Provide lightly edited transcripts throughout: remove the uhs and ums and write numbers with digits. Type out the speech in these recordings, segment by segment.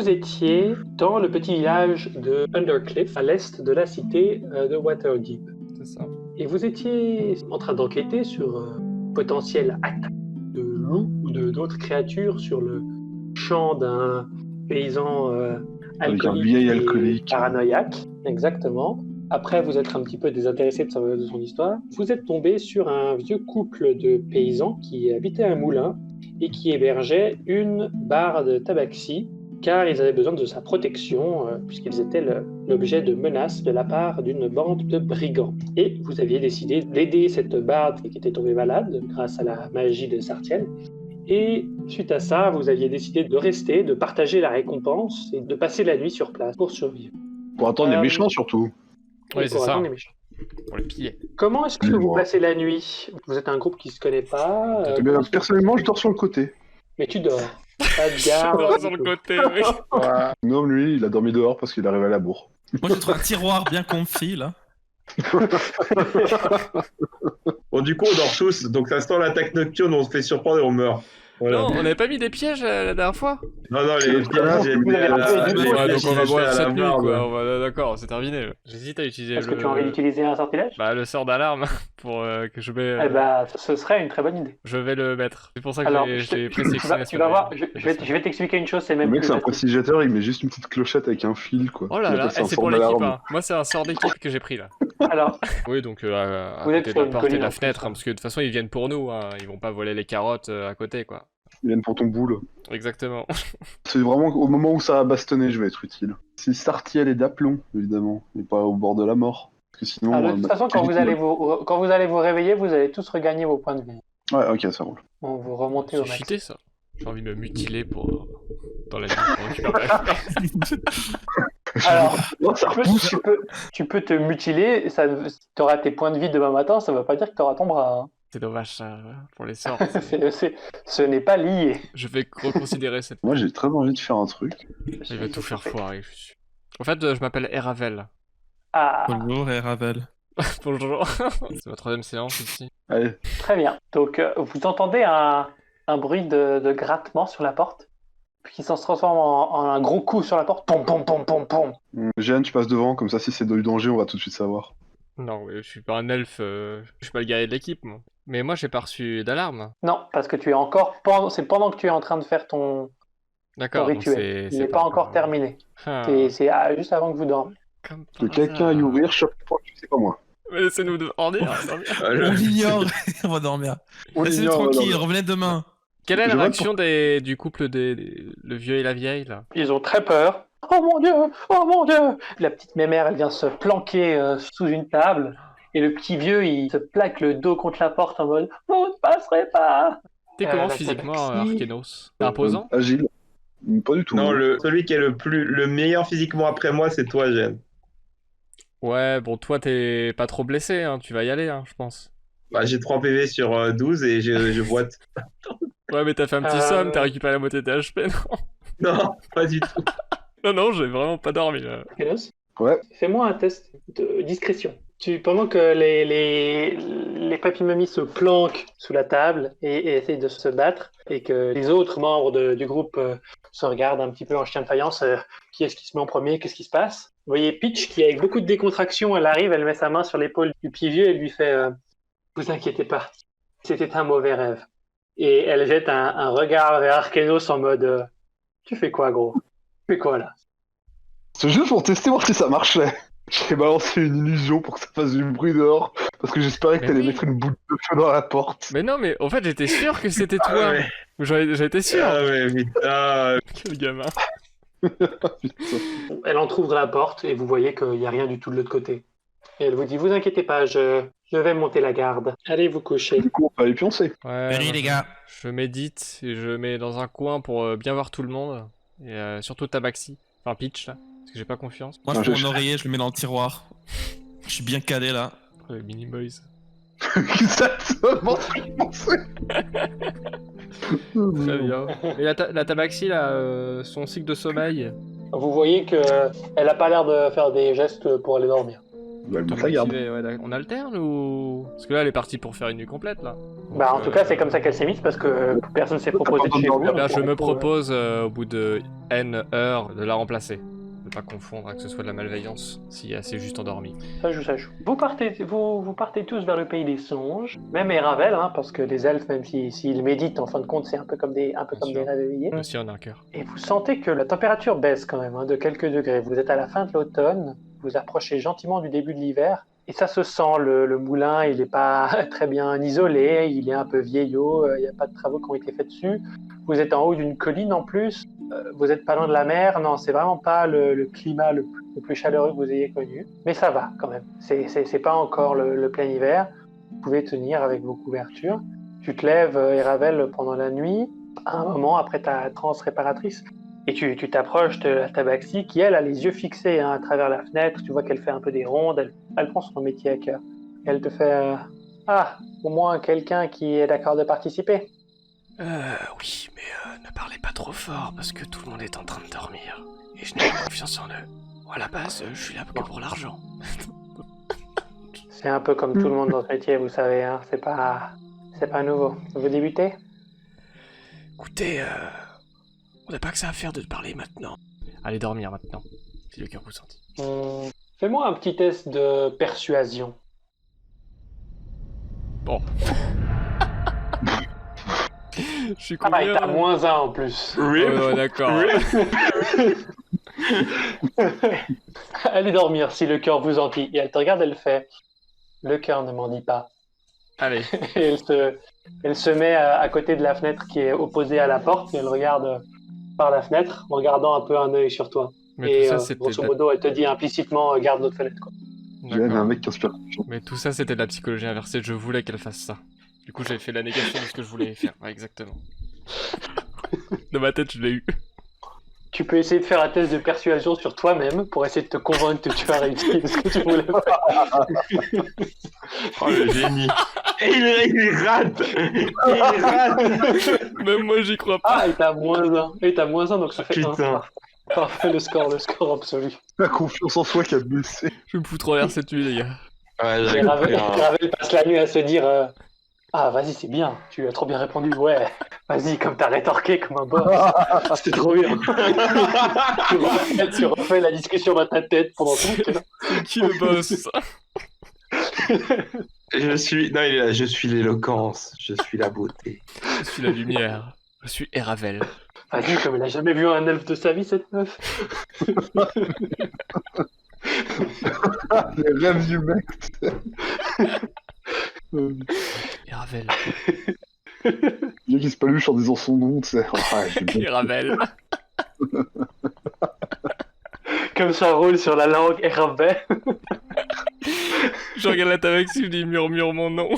vous étiez dans le petit village de Undercliff, à l'est de la cité de Waterdeep. C'est ça. Et vous étiez en train d'enquêter sur potentielle attaque de loups ou d'autres créatures sur le champ d'un paysan Avec un vieil alcoolique. paranoïaque. Exactement. Après vous être un petit peu désintéressé de son histoire, vous êtes tombé sur un vieux couple de paysans qui habitait un moulin et qui hébergeait une barde tabaxi, car ils avaient besoin de sa protection, puisqu'ils étaient l'objet de menaces de la part d'une bande de brigands. Et vous aviez décidé d'aider cette barde qui était tombée malade, grâce à la magie de Sartiel. Et suite à ça, vous aviez décidé de rester, de partager la récompense, et de passer la nuit sur place pour survivre. Pour attendre les méchants, surtout. Oui, c'est ça. Pour les piller. Comment est-ce que vous passez la nuit? Vous êtes un groupe qui se connaît pas. Personnellement, je dors sur le côté. Mais tu dors. Pas de garde. Je dors sur le côté, oui. Non, lui, il a dormi dehors parce qu'il arrive à la bourre. Moi, j'ai trouvé un tiroir bien comfy, là. Bon, du coup, on dort tous, donc ça sent l'attaque nocturne, on se fait surprendre et on meurt. Voilà. Non, on avait pas mis des pièges la dernière fois. Non, les pièges, j'ai mis Donc on va boire cette nuit, quoi. D'accord, c'est terminé. J'hésite à utiliser Est-ce que tu as envie d'utiliser un sortilège? Bah, le sort d'alarme pour que je mets... Eh bah, ce serait une très bonne idée. Je vais le mettre. C'est pour ça que j'ai présélectionné. Tu vas voir, je vais t'expliquer une chose, c'est Le même mec, plus c'est un facile. prestigiateur, il met juste une petite clochette avec un fil, quoi. Oh là là, c'est pour l'équipe, hein. Moi, c'est un sort d'équipe que j'ai pris, là. Alors, Oui, donc à Vous êtes côté de sur la une porte et de colline, la en plus, fenêtre, hein. parce que de toute façon, ils viennent pour nous, hein. Ils vont pas voler les carottes à côté, quoi. Ils viennent pour ton boule. Exactement. C'est vraiment au moment où ça va bastonner, je vais être utile. Si Sartiel est d'aplomb, évidemment, et pas au bord de la mort. Parce que sinon. de toute façon, quand vous allez vous réveiller, vous allez tous regagner vos points de vie. Ouais, ok, ça roule. Bon, vous remontez au C'est max. cheaté, ça. J'ai envie de me mutiler dans la nuit pour récupérer la Alors, Non, ça repousse. tu peux te mutiler, tu auras tes points de vie demain matin, ça ne veut pas dire que tu auras ton bras. Hein. C'est dommage, ça, pour les sorts. Ce n'est pas lié. Je vais reconsidérer cette... Moi, j'ai très envie de faire un truc. Il va tout faire foirer, je suis sûr. En fait, je m'appelle Eravel. Ah, Bonjour et Ravel. Bonjour. C'est ma 3ème séance ici. Allez, très bien. Donc, vous entendez un bruit de grattement sur la porte, puis qui se transforme en un gros coup sur la porte. Pom, pom, pom, pom, pom. Jeanne, tu passes devant, comme ça, si c'est du danger, on va tout de suite savoir. Non, mais je suis pas un elfe, je suis pas le guerrier de l'équipe, moi. Mais moi, j'ai pas reçu d'alarme. Non, parce que tu es c'est pendant que tu es en train de faire ton D'accord, donc rituel. Il n'est pas encore terminé. Ah, C'est juste avant que vous dormiez. comme Que par quelqu'un aille hasard. ouvrir, chope toi, c'est pas moi. Mais laissez-nous dormir. On l'ignore, on va dormir. Laissez-nous l'ignore, tranquille, alors. revenez demain. Quelle est Je la vote réaction du couple le vieux et la vieille, là? Ils ont très peur. Oh mon Dieu! Oh mon Dieu! La petite mémère, elle vient se planquer sous une table. Et le petit vieux, il se plaque le dos contre la porte en mode « Vous ne passerez pas !» T'es comment la physiquement, tabaxi. Arkenos? T'es imposant? Agile. Pas du tout. Non, celui qui est le meilleur physiquement après moi, c'est toi, Jeanne. Ouais, bon, toi, t'es pas trop blessé, hein. Tu vas y aller, hein, je pense. Bah, j'ai 3 PV sur 12 et je boite. Ouais, mais t'as fait un petit somme, t'as récupéré la moitié de tes HP, non? Non, pas du tout. Non, j'ai vraiment pas dormi, là. Kénos, Ouais. fais-moi un test de discrétion. Pendant que les papy-mamies se planquent sous la table et essayent de se battre, et que les autres membres du groupe se regardent un petit peu en chien de faïence, qui est-ce qui se met en premier, qu'est-ce qui se passe? Vous voyez Peach qui, avec beaucoup de décontraction, elle arrive, elle met sa main sur l'épaule du petit vieux et lui fait vous inquiétez pas, c'était un mauvais rêve. Et elle jette un regard vers Arkenos en mode tu fais quoi, gros? Tu fais quoi, là? C'est juste pour tester, voir si ça marchait. J'ai balancé une illusion pour que ça fasse du bruit dehors, parce que j'espérais que Mais t'allais oui. mettre une boule de feu dans la porte. Mais non, mais en fait, j'étais sûr que c'était toi. Ah ouais. J'ai été sûr. Ah ouais, putain. Quel gamin. Elle entrouvre la porte et vous voyez qu'il n'y a rien du tout de l'autre côté. Et elle vous dit vous inquiétez pas, je vais monter la garde. Allez vous coucher. Du coup, on va aller pioncer. Ouais, Salut moi, les gars. Je médite et je mets dans un coin pour bien voir tout le monde. Et surtout Tabaxi. Enfin, Peach, là. Parce que j'ai pas confiance. Moi, Non, je prends je- mon oreiller, je le mets dans le tiroir. Je suis bien calé là. Les mini boys. Exactement ce que je pensais. Très bien. Et la Tabaxi, là, son cycle de sommeil. Vous voyez qu'elle n'a pas l'air de faire des gestes pour aller dormir. Bah, le T'as la garde. motivé, ouais, on alterne ou... Parce que là, elle est partie pour faire une nuit complète, là. Donc, Bah, en tout cas, c'est comme ça qu'elle s'est mise parce que personne s'est proposé de chez vous. Là, je me donc, propose, au bout de N heures, de la remplacer. De pas confondre, que ce soit de la malveillance, si elle s'est juste endormie. Ça joue. Vous partez tous vers le pays des songes, même Eravel, hein, parce que les elfes, même s'ils méditent, en fin de compte, c'est un peu comme des sûr. rêves éveillés. Aussi, on a un cœur. Et vous sentez que la température baisse quand même, hein, de quelques degrés. Vous êtes à la fin de l'automne, vous approchez gentiment du début de l'hiver, et ça se sent. Le moulin, il n'est pas très bien isolé, il est un peu vieillot, il n'y a pas de travaux qui ont été faits dessus. Vous êtes en haut d'une colline en plus, vous êtes pas loin de la mer. Non, c'est vraiment pas le climat le plus chaleureux que vous ayez connu, mais ça va quand même. C'est pas encore le plein hiver. Vous pouvez tenir avec vos couvertures. Tu te lèves, Eravel, pendant la nuit, un moment après ta transe réparatrice, et tu t'approches de la tabaxi qui, elle, a les yeux fixés à travers la fenêtre. Tu vois qu'elle fait un peu des rondes, elle prend son métier à cœur. Et elle te fait Ah, au moins quelqu'un qui est d'accord de participer. Oui, mais ne parlez pas trop fort parce que tout le monde est en train de dormir. Et je n'ai pas confiance en eux. Moi, à la base, je suis là que pour l'argent. C'est un peu comme tout le monde dans ce métier, vous savez, hein. C'est pas nouveau. Vous débutez ? Écoutez, on n'a pas que ça à faire de parler maintenant. Allez dormir maintenant, si le cœur vous sentit. Fais-moi un petit test de persuasion. Bon. Je suis Ah, combien et t'as moins 1 en plus. Ouais, d'accord. Allez dormir si le cœur vous en dit. Et elle te regarde, elle fait Le cœur ne m'en dit pas. Allez. Et elle se met à côté de la fenêtre qui est opposée à la porte et elle regarde par la fenêtre en gardant un peu un œil sur toi. Mais Et tout ça, c'était grosso de la... modo, elle te dit implicitement garde notre fenêtre, quoi. J'ai un D'accord. mec qui inspire. Mais tout ça, c'était de la psychologie inversée. Je voulais qu'elle fasse ça. Du coup, j'avais fait la négation de ce que je voulais faire. Ouais, exactement. Dans ma tête, je l'ai eu. Tu peux essayer de faire un test de persuasion sur toi-même pour essayer de te convaincre que tu as réussi ce que tu voulais faire. Oh le génie. Et il rate. Il rate. Même moi, j'y crois pas. Ah, et t'as moins 1. Et t'as moins 1, donc ça fait 1. Putain. Parfait, le score absolu. La confiance en soi qui a baissé. Je vais me foutre en l'air cette nuit, les gars. Ouais, Et j'avais compris, hein. Ravel passe la nuit à se dire Ah, vas-y, c'est bien, tu as trop bien répondu, ouais. Vas-y, comme t'as rétorqué comme un boss. C'est trop bien. tu refais la discussion dans ta tête pendant tout le temps. C'est qui le boss? Je suis. Non, il est là. Je suis l'éloquence. Je suis la beauté. Je suis la lumière. Je suis Eravel. Vas-y, comme il a jamais vu un elfe de sa vie, cette meuf. Les rêves du mec. Eravel. Bien qu'il se paluche en disant son nom, tu sais. Ah, j'ai bien. Eravel. Comme ça roule sur la langue RB. Je regarde la tabaxi, je dis murmure mon nom.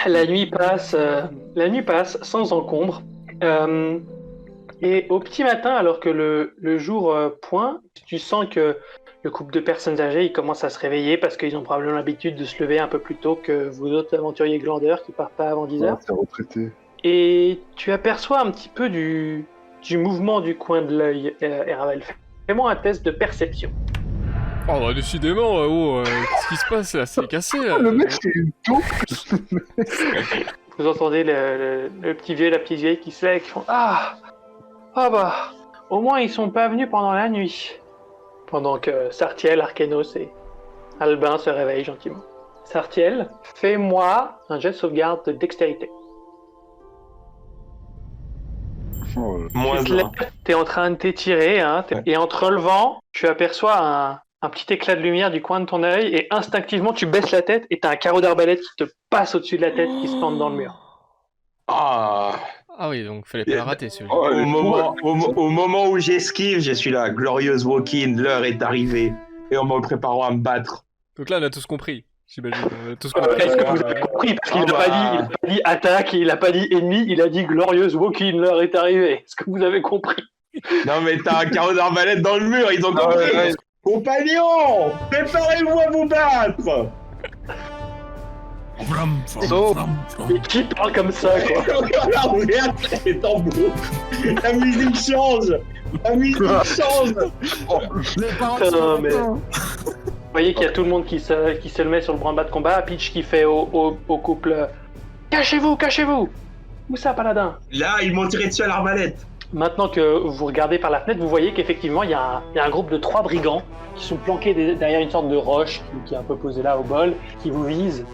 La nuit passe sans encombre. Et au petit matin, alors que le jour pointe, tu sens que le couple de personnes âgées, ils commencent à se réveiller parce qu'ils ont probablement l'habitude de se lever un peu plus tôt que vous autres aventuriers glandeurs qui partent pas avant 10 heures. C'est retraité. Et tu aperçois un petit peu du mouvement du coin de l'œil, Eravel. Fais-moi un test de perception. Oh bah décidément, qu'est-ce qui se passe là? C'est cassé là. Le mec, c'est une taupe. Vous entendez le petit vieux et la petite vieille qui se lèvent et qui font Ah bah, au moins ils sont pas venus pendant la nuit. Pendant que Sartiel, Arkenos et Albin se réveillent gentiment. Sartiel, fais-moi un jet de sauvegarde de dextérité. Moins Tu te lèves, 1. t'es en train de t'étirer, hein, et en te relevant, tu aperçois un petit éclat de lumière du coin de ton œil, et instinctivement tu baisses la tête, et t'as un carreau d'arbalète qui te passe au-dessus de la tête, qui se plante dans le mur. Ah. Ah oui, donc fallait pas la rater celui-là. Oh, Au moment où j'esquive, je suis là. Glorieuse walk-in, l'heure est arrivée. Et on me préparant à me battre. Donc là, on a tous compris. J'imagine, on a tous compris. Est-ce que vous avez compris? Parce qu'il n'a pas dit attaque, il n'a pas dit ennemi, il a dit glorieuse walk-in, l'heure est arrivée. Est-ce que vous avez compris? Non mais t'as un carreau d'arbalète dans le mur, ils ont compris. ouais. Compagnons, préparez-vous à vous battre. Sauf. Mais qui parle comme ça, quoi? La merde, c'est en boucle. La musique change. La musique change. Putain, mais... Vous voyez qu'il y a tout le monde qui se le met sur le branle-bas de combat. Peach qui fait au couple cachez-vous, cachez-vous! Où ça, paladin? Là, ils m'ont tiré dessus à l'arbalète. Maintenant que vous regardez par la fenêtre, vous voyez qu'effectivement, il y a un groupe de 3 brigands qui sont planqués derrière une sorte de roche qui est un peu posée là au bol, qui vous visent.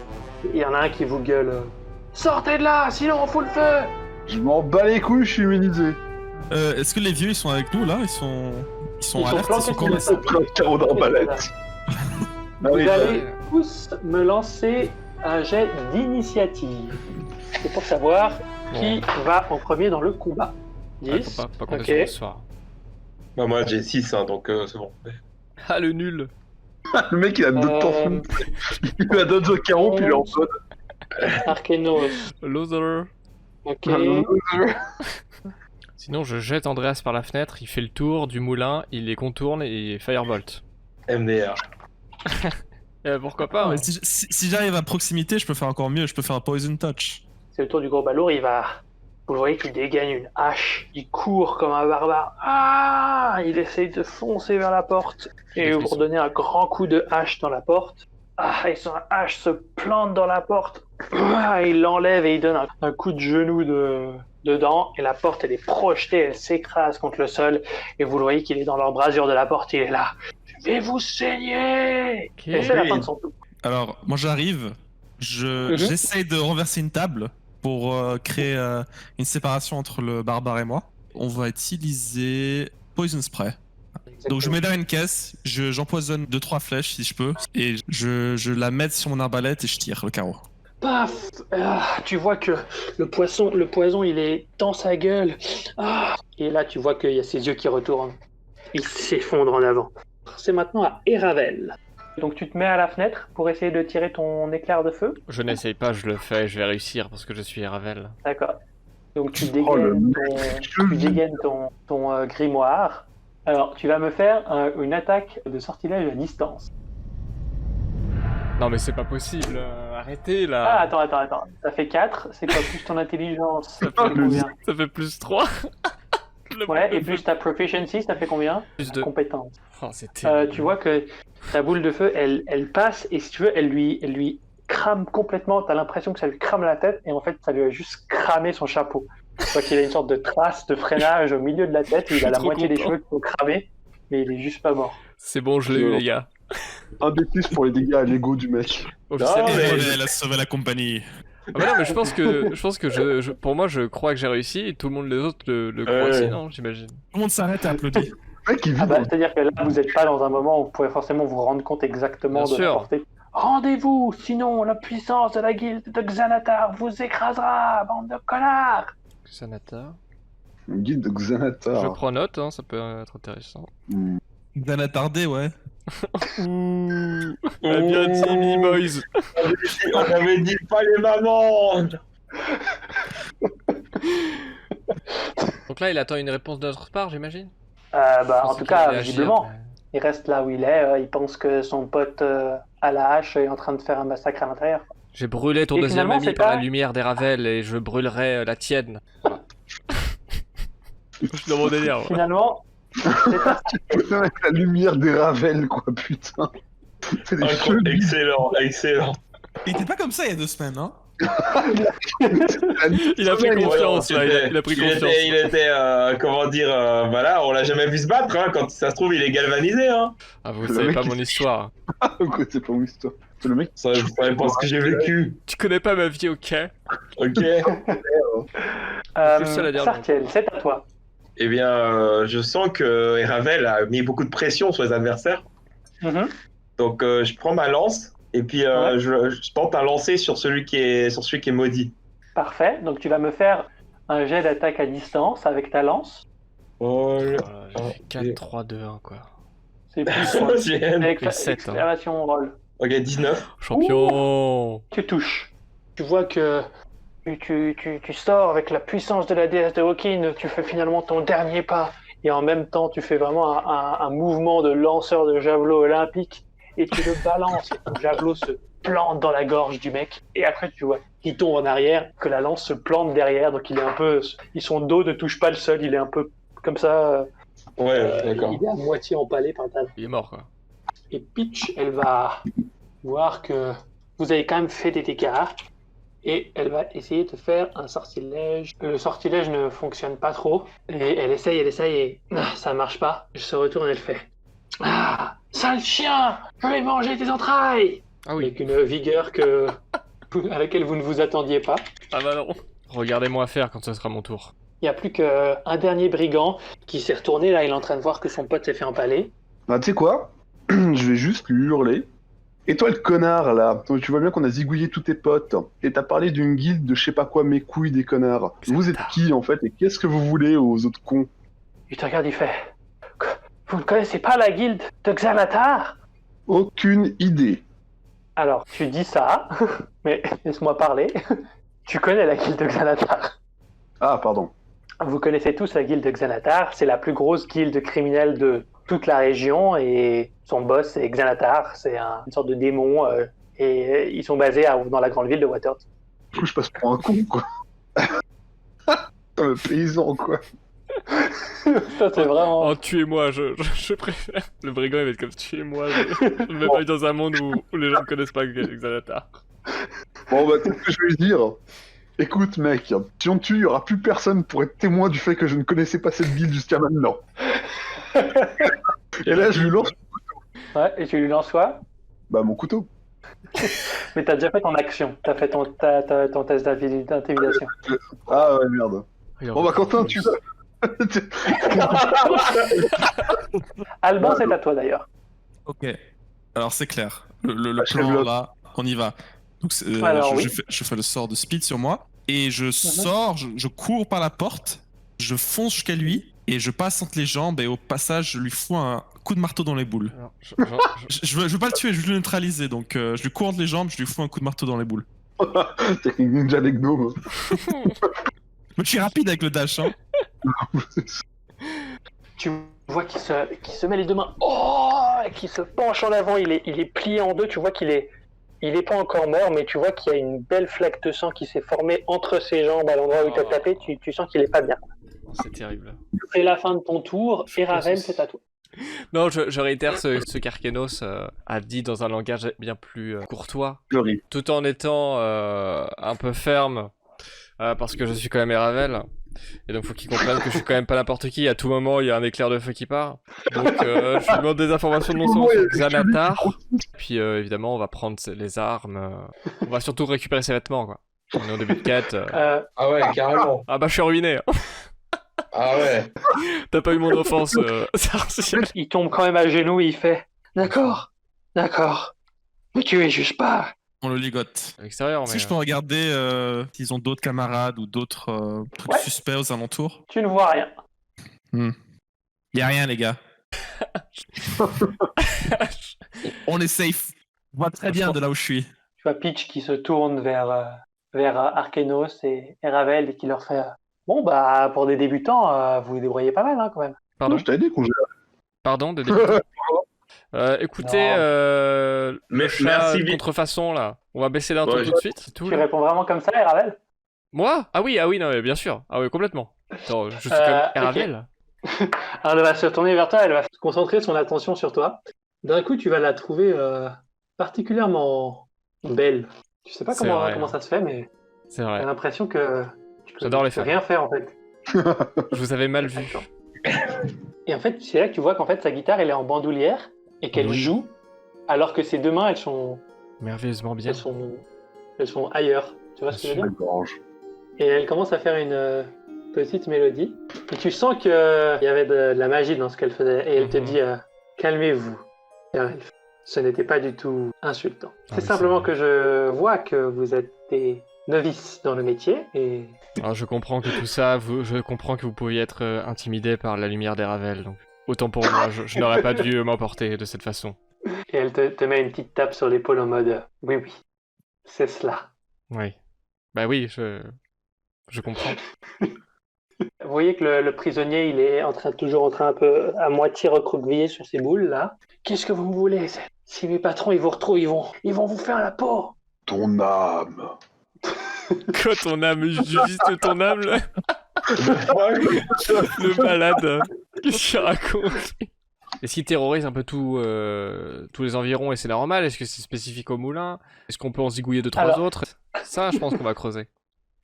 Et il y en a un qui vous gueule sortez de là, sinon on fout le feu! Je m'en bats les couilles, je suis immunisé. Est-ce que les vieux ils sont avec nous là? Ils sont alertes, planqués ils sont sur combien? le feu. Plein de carreaux d'arbalète. Vous allez tous me lancer un jet d'initiative. C'est pour savoir qui va en premier dans le combat. 10. Faut pas compter ok. sur le soir. Bah, moi, j'ai 6, hein, donc c'est bon. Ah, le nul. Le mec, il a d'autres temps. Il a d'autres carreaux, puis il est en mode. Arkenos. Loser. Ok. Sinon, je jette Andreas par la fenêtre, il fait le tour du moulin, il les contourne et firebolt. MDR. Pourquoi pas, Mais hein. si j'arrive à proximité, je peux faire encore mieux, je peux faire un poison touch. C'est le tour du gros balourd, il va... Vous voyez qu'il dégaine une hache, il court comme un barbare. Ah! Il essaye de foncer vers la porte. Et vous redonnez un grand coup de hache dans la porte. Ah, et son hache se plante dans la porte. Ah, il l'enlève et il donne un coup de genou dedans. Et la porte, elle est projetée, elle s'écrase contre le sol. Et vous le voyez qu'il est dans l'embrasure de la porte, il est là. Je vais vous saigner! Ok. Et c'est la fin de son tour. Alors, moi j'arrive, j'essaye de renverser une table pour créer une séparation entre le barbare et moi. On va utiliser Poison Spray. Donc je mets dans une caisse, j'empoisonne 2-3 flèches si je peux, et je la mets sur mon arbalète et je tire le carreau. Paf! Ah, tu vois que le poison, il est dans sa gueule. Ah, et là, tu vois qu'il y a ses yeux qui retournent. Il s'effondre en avant. C'est maintenant à Eravel. Donc tu te mets à la fenêtre pour essayer de tirer ton éclair de feu. Je n'essaye pas, je le fais, je vais réussir parce que je suis Ravel. D'accord. Donc tu Oh, le dégaines ton grimoire. Alors, tu vas me faire une attaque de sortilège à distance. Non mais c'est pas possible, arrêtez Ah, là. attends. Ça fait 4, c'est quoi plus ton intelligence? Ça fait combien? Ça fait plus 3. Ouais, et plus ta proficiency, ça fait combien? Plus 2. Compétence. Oh, c'est terrible. Tu vois que ta boule de feu, elle passe, et si tu veux, elle lui crame complètement. T'as l'impression que ça lui crame la tête, et en fait, ça lui a juste cramé son chapeau. Tu vois qu'il a une sorte de trace de freinage au milieu de la tête, et il a la trop moitié des content. cheveux qui sont cramés, mais il est juste pas mort. C'est bon, je l'ai eu les gars. Un des plus pour les dégâts à l'ego du mec. Officiellement. mais- Elle a sauvé la compagnie. Ah bah non mais je pense que pour moi je crois que j'ai réussi et tout le monde les autres le croient aussi, non, j'imagine. Tout le monde s'arrête et applaudit. Le mec, il vit Ah bah, dans... c'est-à-dire que là, vous n'êtes pas dans un moment où vous pouvez forcément vous rendre compte exactement Bien de la sûr. portée. Rendez-vous, sinon la puissance de la guilde de Xanatar vous écrasera, bande de connards! Xanatar. Une guide de Je Xanatar. prends note, hein, ça peut être intéressant. Hmm. Bien attardé, ouais. Ouh, bien dit, Mimoise. On avait dit pas les mamans. Donc là il attend une réponse de notre part, j'imagine. Bah, Je en pensais tout qu'il cas, allait agir, visiblement, mais- il reste là où il est. Il pense que son pote à la hache est en train de faire un massacre à l'intérieur. J'ai brûlé ton Et deuxième finalement, ami c'est par pas- la lumière des Ravel et je brûlerai la tienne. Voilà. Je suis dans mon délire. moi. Finalement, c'est pas La lumière des Ravel, quoi, putain. C'est des cheveux. Excellent, excellent. Il était pas comme ça il y a 2 semaines, hein. Il a pris Ouais, confiance, là, il a pris confiance. Il était comment dire, voilà, on l'a jamais vu se battre, hein, quand ça se trouve il est galvanisé, hein. Ah, vous Le savez mec, pas il- mon histoire. Quoi, c'est pas mon histoire. C'est le mec. Ça, vous savez pas ce que j'ai vécu. Tu connais pas ma vie, ok? Ok. le seul à dire non. Sartiel, c'est à toi. Eh bien, je sens que Ravel a mis beaucoup de pression sur les adversaires. Mhm. Donc, je prends ma lance et puis Ouais. je tente un lancer sur celui qui est maudit. Parfait. Donc tu vas me faire un jet d'attaque à distance avec ta lance. Oh, J'ai fait 4, 3, 2, 1, quoi. C'est plus quoi. j'ai- Avec Et 7, hein. exclamation roll. Ok, 19. Champion! Tu touches. Tu vois que tu sors avec la puissance de la déesse de Hawking, tu fais finalement ton dernier pas, et en même temps tu fais vraiment un mouvement de lanceur de javelot olympique, et tu le balances, et ton javelot se plante dans la gorge du mec. Et après, tu vois, il tombe en arrière, que la lance se plante derrière. Donc, il est un peu... Son dos ne touche pas le sol, il est un peu comme ça. Ouais, d'accord. Il est à moitié empalé par ta... Il est mort, quoi. Et Peach, elle va voir que vous avez quand même fait des dégâts. Et elle va essayer de faire un sortilège. Le sortilège ne fonctionne pas trop. Et elle essaye et ça marche pas. Elle se retourne et elle fait « Ah, sale chien, je vais manger tes entrailles !» Ah oui. Avec une vigueur à laquelle vous ne vous attendiez pas. Ah bah non. Regardez-moi faire quand ce sera mon tour. Il n'y a plus qu'un dernier brigand qui s'est retourné. Là, il est en train de voir que son pote s'est fait empaler. Bah, tu sais quoi? Je vais juste lui hurler. Et toi, le connard, là, tu vois bien qu'on a zigouillé tous tes potes. Et t'as parlé d'une guilde de je sais pas quoi, mes couilles des connards. Vous êtes qui, en fait? Et qu'est-ce que vous voulez aux autres cons? Il te regarde, il fait « Vous ne connaissez pas la guilde de Xanatar ?» Aucune idée. Alors, tu dis ça, mais laisse-moi parler. Tu connais la guilde de Xanatar. Ah, pardon. Vous connaissez tous la guilde de Xanatar. C'est la plus grosse guilde criminelle de toute la région et son boss c'est Xanatar. C'est une sorte de démon et ils sont basés dans la grande ville de Waterdeep. Du coup, je passe pour un con, quoi. Un paysan, quoi. Ça, c'est vraiment... Oh, tuez-moi, je préfère. Le brigand, il va être comme tuez-moi. Je ne vais pas être dans un monde où les gens ne connaissent pas Xanatar. Bon, bah, qu'est-ce que je vais lui dire? Écoute, mec, si on te tue, il n'y aura plus personne pour être témoin du fait que je ne connaissais pas cette guilde jusqu'à maintenant. Et là, je lui lance... Ouais, et tu lui lances quoi? Bah, mon couteau. Mais t'as déjà fait ton action. T'as fait ton test d'intimidation. Ah ouais, merde. Regarde. Bon, bah, Quentin, tu vas... Alban, c'est à toi d'ailleurs. Ok. Alors c'est clair. Le Bah, je plan lève là, on y va. Donc Alors, je fais le sort de speed sur moi et je sors, je cours par la porte, je fonce jusqu'à lui et je passe entre les jambes et au passage je lui fous un coup de marteau dans les boules. Alors, Je veux pas le tuer, je veux le neutraliser donc je lui cours entre les jambes, je lui fous un coup de marteau dans les boules. Technique ninja des gnomes. Mais je suis rapide avec le dash hein. Tu vois qu'il se met les deux mains, et qu'il se penche en avant, il est plié en deux, tu vois qu'il est pas encore mort, mais tu vois qu'il y a une belle flaque de sang qui s'est formée entre ses jambes à l'endroit où il t'a tapé, tu sens qu'il est pas bien. c'est terrible. C'est la fin de ton tour, et Raven, c'est à toi. Non, je réitère ce qu'Arkenos a dit dans un langage bien plus courtois, Fleury. tout en étant un peu ferme, parce que je suis quand même Eravel. Et donc faut qu'il comprenne que je suis quand même pas n'importe qui, à tout moment il y a un éclair de feu qui part. Donc je lui demande des informations de mon sens sur Xanatar. Puis évidemment on va prendre les armes, on va surtout récupérer ses vêtements quoi. On est au début de quête. Ah ouais, carrément. Ah bah je suis ruiné hein. Ah ouais. T'as pas eu mon offense, Sarciel. Il tombe quand même à genoux et il fait « D'accord, mais tu es juste pas... » On le ligote. À l'extérieur, Est-ce mais... que je peux regarder s'ils ont d'autres camarades ou d'autres trucs Ouais. suspects aux alentours? Tu ne vois rien. Y a rien les gars. On est safe. On voit très bien de là où je suis. Tu vois Peach qui se tourne vers Arkenos et Ravel et qui leur fait bon bah pour des débutants vous vous débrouillez pas mal hein, quand même. Pardon, Je t'avais dit qu'on gère. pardon, de début. Écoutez, le Merci, chat de Vic. contrefaçon là, on va baisser d'un ton Ouais, tout de suite, c'est tout Tu là. réponds vraiment comme ça Ravel? Moi? Ah oui, non mais bien sûr. Ah oui, complètement. Attends, je suis comme ok. Eravel. Alors elle va se retourner vers toi, elle va concentrer son attention sur toi. D'un coup tu vas la trouver particulièrement belle. Tu sais pas C'est comment vrai. ça se fait mais C'est t'as vrai, l'impression que tu peux, J'adore les tu peux femmes. rien faire en fait. je vous avais mal vu. Et en fait c'est là que tu vois qu'en fait sa guitare elle est en bandoulière et qu'elle Oui. joue alors que ses deux mains elles sont Merveilleusement bien. elles sont ailleurs. Tu vois ce que je veux dire? Orange. Et elle commence à faire une petite mélodie. Et tu sens qu'il y avait de la magie dans ce qu'elle faisait. Et elle te Mhm. dit calmez-vous, car ce n'était pas du tout insultant. Ah C'est oui, simplement c'est que je vois que vous êtes des novices dans le métier. Et Alors je comprends que tout ça, je comprends que vous pouviez être intimidé par la lumière des Ravel, donc autant pour moi, je n'aurais pas dû m'emporter de cette façon. elle te met une petite tape sur l'épaule en mode oui, c'est cela. Oui. Bah oui, je comprends. Vous voyez que le prisonnier, il est toujours en train un peu à moitié recroquevillé sur ses boules là. Qu'est-ce que vous me voulez? Si mes patrons ils vous retrouvent, ils vont vous faire la peau. Ton âme. Quoi, ton âme? Juste ton âme, là? Le malade. Qu'est-ce qu'il raconte? Est-ce qu'il terrorise un peu tous les environs et c'est normal? Est-ce que c'est spécifique au moulin? Est-ce qu'on peut en zigouiller 2-3 autres? Ça, je pense qu'on va creuser.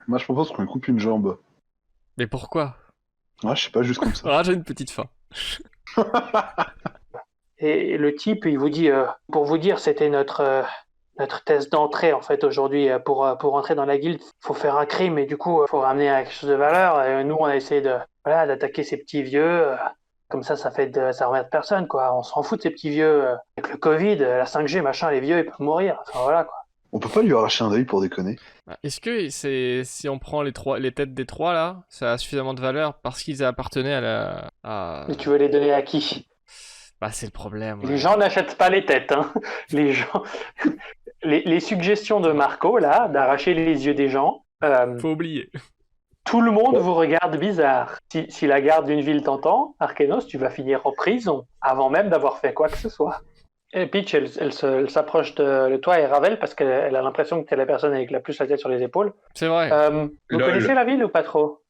Moi, je propose qu'on lui coupe une jambe. Mais pourquoi? Ouais, je sais pas, juste comme ça. Ah, j'ai une petite faim. Et le type, il vous dit, pour vous dire, c'était notre test d'entrée en fait aujourd'hui. Pour entrer dans la guilde, faut faire un crime et du coup, faut ramener quelque chose de valeur. Et nous, on a essayé d'attaquer ces petits vieux. Comme ça emmerde personne, quoi. On s'en fout de ces petits vieux. Avec le Covid, la 5G, machin, les vieux, ils peuvent mourir. Enfin, voilà, quoi. On peut pas lui arracher un œil pour déconner. Est-ce que si on prend les têtes des 3 là, ça a suffisamment de valeur parce qu'ils appartenaient Et tu veux les donner à qui? Bah, c'est le problème. Les gens n'achètent pas les têtes, hein. Les gens... les suggestions de Marco, là, d'arracher les yeux des gens... Faut oublier. Tout le monde vous regarde bizarre. Si la garde d'une ville t'entend, Arkenos, tu vas finir en prison, avant même d'avoir fait quoi que ce soit. Et Peach, elle s'approche de toi et Ravel parce qu'elle a l'impression que t'es la personne avec la plus la tête sur les épaules. C'est vrai. Vous connaissez la ville ou pas trop?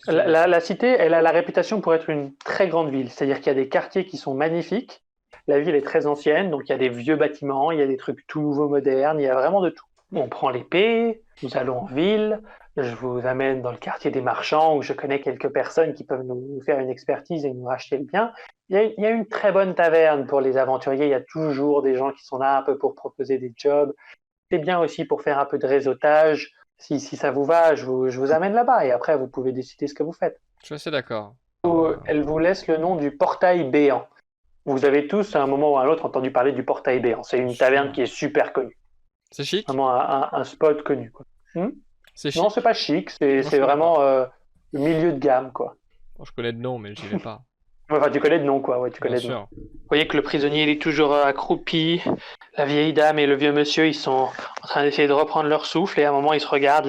La cité, elle a la réputation pour être une très grande ville. C'est-à-dire qu'il y a des quartiers qui sont magnifiques. La ville est très ancienne, donc il y a des vieux bâtiments, il y a des trucs tout nouveaux, modernes, il y a vraiment de tout. On prend l'épée, nous allons en ville, je vous amène dans le quartier des marchands où je connais quelques personnes qui peuvent nous faire une expertise et nous racheter le bien. Il y a une très bonne taverne pour les aventuriers, il y a toujours des gens qui sont là un peu pour proposer des jobs. C'est bien aussi pour faire un peu de réseautage. Si ça vous va, je vous amène là-bas et après vous pouvez décider ce que vous faites. Je suis assez d'accord. Elle vous laisse le nom du portail béant. Vous avez tous à un moment ou à un autre entendu parler du portail béant. C'est une taverne qui est super connue. C'est chic? Vraiment un spot connu, quoi. C'est chic? Non, c'est pas chic, c'est vraiment le milieu de gamme, quoi. Bon, je connais de nom, mais j'y vais pas. Enfin, tu connais de nom, quoi. Ouais, tu connais de nom. Vous voyez que le prisonnier, il est toujours accroupi. La vieille dame et le vieux monsieur, ils sont en train d'essayer de reprendre leur souffle. Et à un moment, ils se regardent.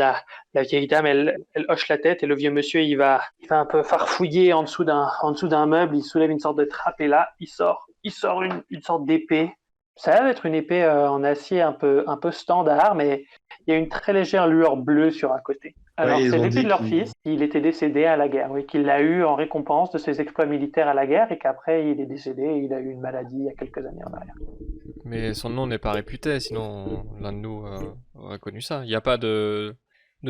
La vieille dame, elle hoche la tête. Et le vieux monsieur, il va un peu farfouiller en dessous d'un meuble. Il soulève une sorte de trappe. Et là, il sort une sorte d'épée. Ça a l'air d'être une épée en acier un peu standard, mais il y a une très légère lueur bleue sur un côté. Alors, c'est l'épée de leur fils. Il était décédé à la guerre, oui, qu'il l'a eu en récompense de ses exploits militaires à la guerre, et qu'après, il est décédé et il a eu une maladie il y a quelques années en arrière. Mais son nom n'est pas réputé, sinon l'un de nous aurait connu ça. Il n'y a pas de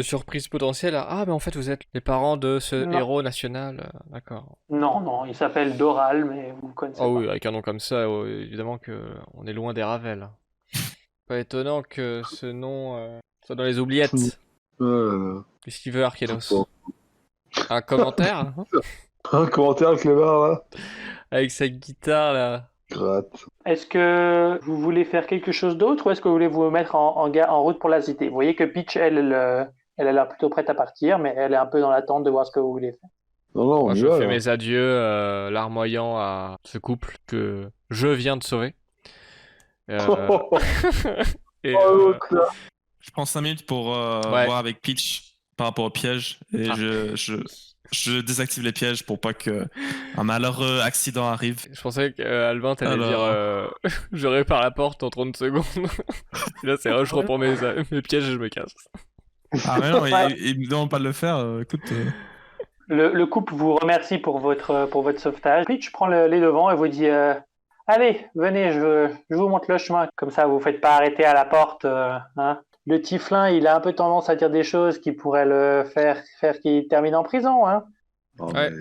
surprise potentielle. Ah, mais en fait, vous êtes les parents de ce héros national. D'accord. Non, il s'appelle Doral, mais vous connaissez pas. Oui, avec un nom comme ça, évidemment qu'on est loin des Ravel. Pas étonnant que ce nom soit dans les oubliettes. Qu'est-ce qu'il veut, Arkenos? Un commentaire? Un commentaire, Clébar, là? Avec sa guitare, là. Gratte. Est-ce que vous voulez faire quelque chose d'autre ou est-ce que vous voulez vous mettre en route pour la cité? Vous voyez que Peach, elle a l'air plutôt prête à partir, mais elle est un peu dans l'attente de voir ce que vous voulez faire. Non, Moi, je fais mes adieux, larmoyant à ce couple que je viens de sauver. Et, je prends 5 minutes pour voir avec Peach par rapport au piège et je désactive les pièges pour pas que un malheureux accident arrive. Je pensais qu'Albin t'allait dire je répare la porte en 30 secondes. Et là, c'est je reprends mes pièges et je me casse. Ah mais non, il me demande pas de le faire. Écoute. Le couple vous remercie pour votre sauvetage. Peach prend les devants et vous dit allez, venez, je vous montre le chemin. Comme ça, vous ne faites pas arrêter à la porte. Hein. Le Tieflin, il a un peu tendance à dire des choses qui pourraient le faire qu'il termine en prison. Hein. Ouais.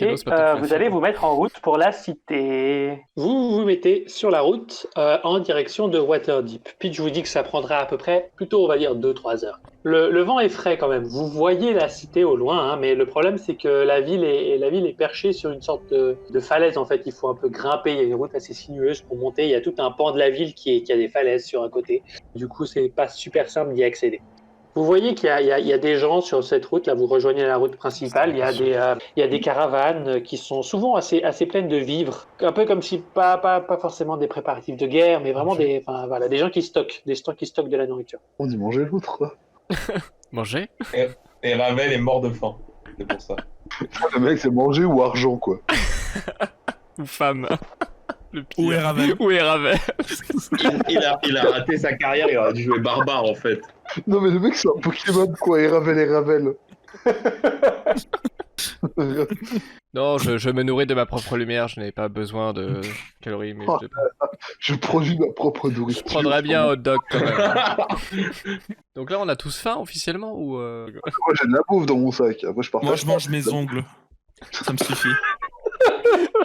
Et vous allez vous mettre en route pour la cité. Vous vous mettez sur la route en direction de Waterdeep. Puis je vous dis que ça prendra à peu près, plutôt on va dire 2-3 heures. Le vent est frais quand même. Vous voyez la cité au loin, hein, mais le problème c'est que la ville est perchée sur une sorte de falaise. En fait, il faut un peu grimper. Il y a une route assez sinueuse pour monter. Il y a tout un pan de la ville qui a des falaises sur un côté. Du coup, c'est pas super simple d'y accéder. Vous voyez qu'il y a des gens sur cette route, là vous rejoignez la route principale, il y a des caravanes qui sont souvent assez pleines de vivres, un peu comme si, pas forcément des préparatifs de guerre, mais vraiment des gens qui stockent, de la nourriture. On dit manger l'autre, quoi. Manger? Et Ravel est mort de faim, c'est pour ça. Le mec c'est manger ou argent, quoi. Ou femme. Le Où est pire. Ravel? Où est Ravel? Il a raté sa carrière, il aurait dû jouer barbare en fait. Non, mais le mec, c'est un Pokémon, quoi. Et Ravel. Non, je me nourris de ma propre lumière, je n'ai pas besoin de calories, mais Oh, Je produis ma propre je nourriture. prendrais bien un hot dog quand même. Donc là, on a tous faim officiellement ou Moi, j'ai de la bouffe dans mon sac. Moi, je partage Moi, je pas. mange mes ongles. Ça me suffit.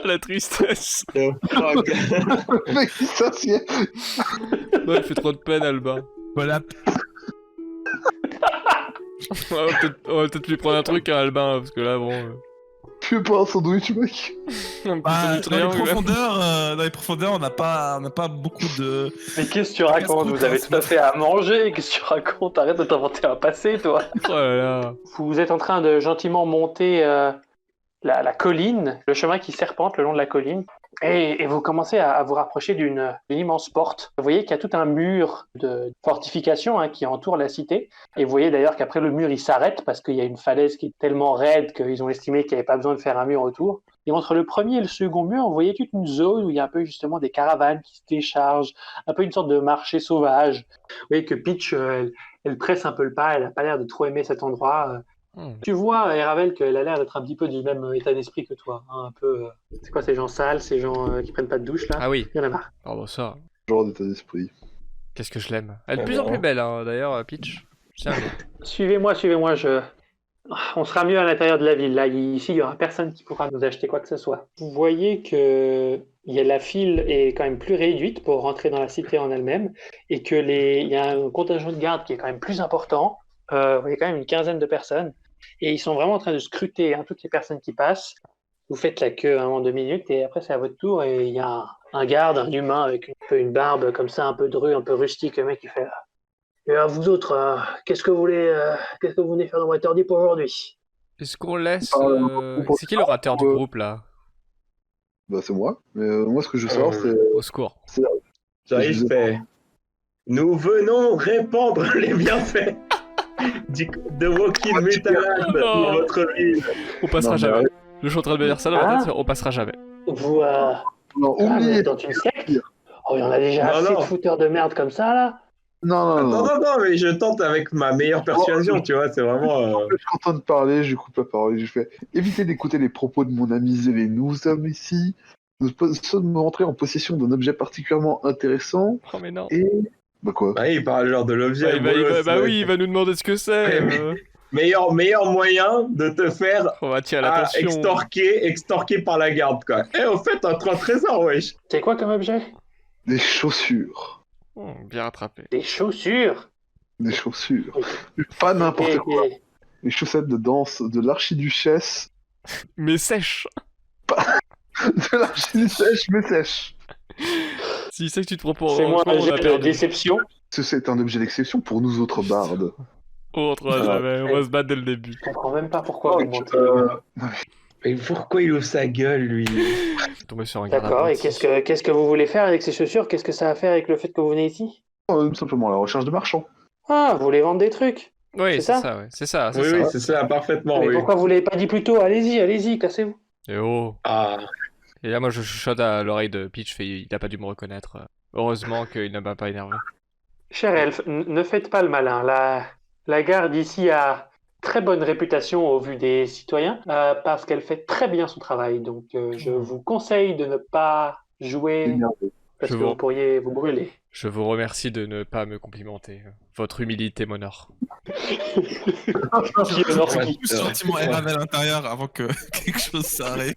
la tristesse? The fuck. Le mec, il s'assied. Non, il fait trop de peine, Albin. Voilà. On va peut-être lui prendre un truc, hein, Albin, parce que là, bon. Tu veux pas un sandwich, mec? Un petit Bah, sandwich dans les triangle. dans les profondeurs, on n'a pas beaucoup de. Mais qu'est-ce que tu racontes? Vous avez tout à fait à manger. Qu'est-ce que tu racontes? Arrête de t'inventer un passé, toi. Oh là là. Vous êtes en train de gentiment monter la colline, le chemin qui serpente le long de la colline, et vous commencez à vous rapprocher d'une immense porte. Vous voyez qu'il y a tout un mur de fortification qui entoure la cité, et vous voyez d'ailleurs qu'après le mur il s'arrête parce qu'il y a une falaise qui est tellement raide qu'ils ont estimé qu'il n'y avait pas besoin de faire un mur autour. Et entre le premier et le second mur, vous voyez toute une zone où il y a un peu justement des caravanes qui se déchargent, un peu une sorte de marché sauvage. Vous voyez que Peach, elle presse un peu le pas, elle n'a pas l'air de trop aimer cet endroit. Tu vois, Ravel, qu'elle a l'air d'être un petit peu du même état d'esprit que toi. Un peu. C'est quoi ces gens sales, ces gens qui prennent pas de douche là? Ah oui. Il y en a marre. Oh bah ça. Genre d'état d'esprit. Qu'est-ce que je l'aime. Elle est de plus en plus belle, hein, d'ailleurs, Peach. Tiens. Suivez-moi. On sera mieux à l'intérieur de la ville. Là, ici, il y aura personne qui pourra nous acheter quoi que ce soit. Vous voyez que la file est quand même plus réduite pour rentrer dans la cité en elle-même, et que il y a un contingent de garde qui est quand même plus important. Il y a quand même une quinzaine de personnes. Et ils sont vraiment en train de scruter toutes les personnes qui passent. Vous faites la queue en 2 minutes et après c'est à votre tour. Et il y a un garde, un humain avec une barbe comme ça, un peu drue, un peu rustique. Le mec qui fait et vous autres, qu'est-ce que vous venez faire dans Waterdeep aujourd'hui? Est-ce qu'on laisse. pour C'est qui l'orateur du groupe là? Bah, c'est moi. Mais moi, ce que je veux savoir, c'est. Au secours. J'arrive, fait. Nous venons répandre les bienfaits de Walking Mutaland dans votre ville. On passera Non, mais jamais. arrête. Je suis en train de me dire ça dans ma tête, on passera jamais. Vous Non, vous oubliez. êtes dans une secte? Oh, il y en a déjà Non, assez non. de fouteurs de merde comme ça là. Non, Non, mais je tente avec ma meilleure persuasion, tu vois, c'est vraiment. Je suis en train de parler, je coupe la parole et je fais évitez d'écouter les propos de mon ami Zélé. Nous sommes ici, nous sommes entrés en possession d'un objet particulièrement intéressant Oh mais non. et. Bah quoi? Bah, il parle genre de l'objet. Oui, il va nous demander ce que c'est. Meilleur moyen de te faire On va attirer l'attention. extorquer par la garde, quoi. Eh, au fait, un trésor, wesh. C'est quoi comme objet? Des chaussures. Bien rattrapé. Des chaussures. Des chaussures. Pas n'importe quoi. Et- Les chaussettes de danse de l'archiduchesse. Mais sèche. De l'archiduchesse, mais sèche. Si c'est que tu te prends pour. C'est moi on a un jet de perdu. déception. C'est un objet d'exception pour nous autres bardes. On va se battre dès le début. Je comprends même pas pourquoi vous mentez. Mais pourquoi il ouvre sa gueule, lui? Tomber sur un D'accord, et garde-apprenti. qu'est-ce que vous voulez faire avec ces chaussures? Qu'est-ce que ça a à faire avec le fait que vous venez ici? Simplement à la recherche de marchands. Ah, vous voulez vendre des trucs? Oui, C'est c'est ça ça, ouais. C'est ça, c'est Oui, ça. oui, c'est ça, parfaitement, Mais oui. pourquoi vous l'avez pas dit plus tôt? Allez-y, cassez-vous. Et oh. Ah, Et là, moi, je chuchote à l'oreille de Peach, il a pas dû me reconnaître. Heureusement qu'il ne m'a pas énervé. Cher elfe, ne faites pas le malin. La garde ici a très bonne réputation au vu des citoyens parce qu'elle fait très bien son travail. Donc je vous conseille de ne pas jouer Énervé. parce Je que vous- vous pourriez vous brûler. Je vous remercie de ne pas me complimenter. Votre humilité m'honore. Qui honore Ouais. qui? Plus sentiment Ravel à l'intérieur avant que quelque chose s'arrête.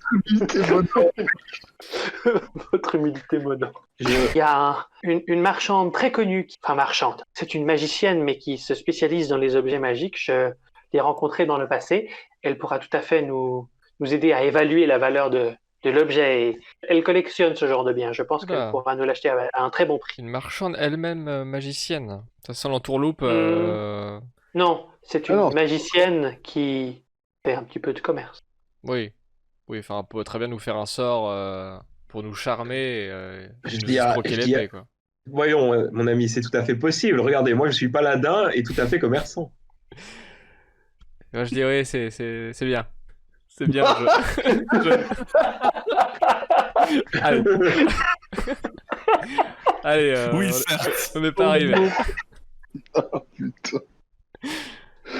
Votre humilité m'honore. je... Il y a une marchande très connue, enfin marchande, c'est une magicienne mais qui se spécialise dans les objets magiques. Je l'ai rencontrée dans le passé. Elle pourra tout à fait nous aider à évaluer la valeur de l'objet. Et elle collectionne ce genre de biens. Je pense Oula. qu'elle pourra nous l'acheter à un très bon prix. Une marchande elle-même magicienne. Ça sent l'entourloupe. Non, c'est une Alors. magicienne qui fait un petit peu de commerce. Oui. Oui, enfin, elle peut très bien nous faire un sort pour nous charmer Je et nous dis à- escroquer je dis à- l'épée, quoi. Voyons, mon ami, c'est tout à fait possible. Regardez, moi, je suis paladin et tout à fait commerçant. Et moi, je dis oui, c'est bien. C'est bien le jeu. Allez. Allez, Oui, certes. on n'est pas arrivé. Putain.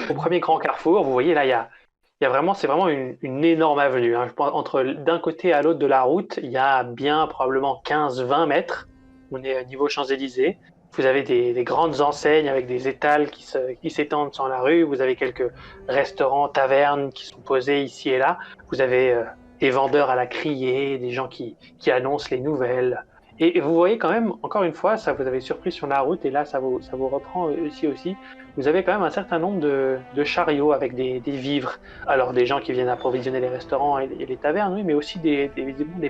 Au premier grand carrefour, vous voyez là, il y a vraiment, c'est vraiment une énorme avenue. Hein. Je pense, d'un côté à l'autre de la route, il y a bien probablement 15-20 mètres. On est au niveau Champs-Élysées. Vous avez des grandes enseignes avec des étals qui s'étendent sur la rue. Vous avez quelques restaurants, tavernes qui sont posés ici et là. Vous avez des vendeurs à la criée, des gens qui annoncent les nouvelles. Et vous voyez quand même, encore une fois, ça vous avait surpris sur la route, et là ça vous reprend aussi. Vous avez quand même un certain nombre de chariots avec des vivres. Alors des gens qui viennent approvisionner les restaurants et les tavernes, oui, mais aussi des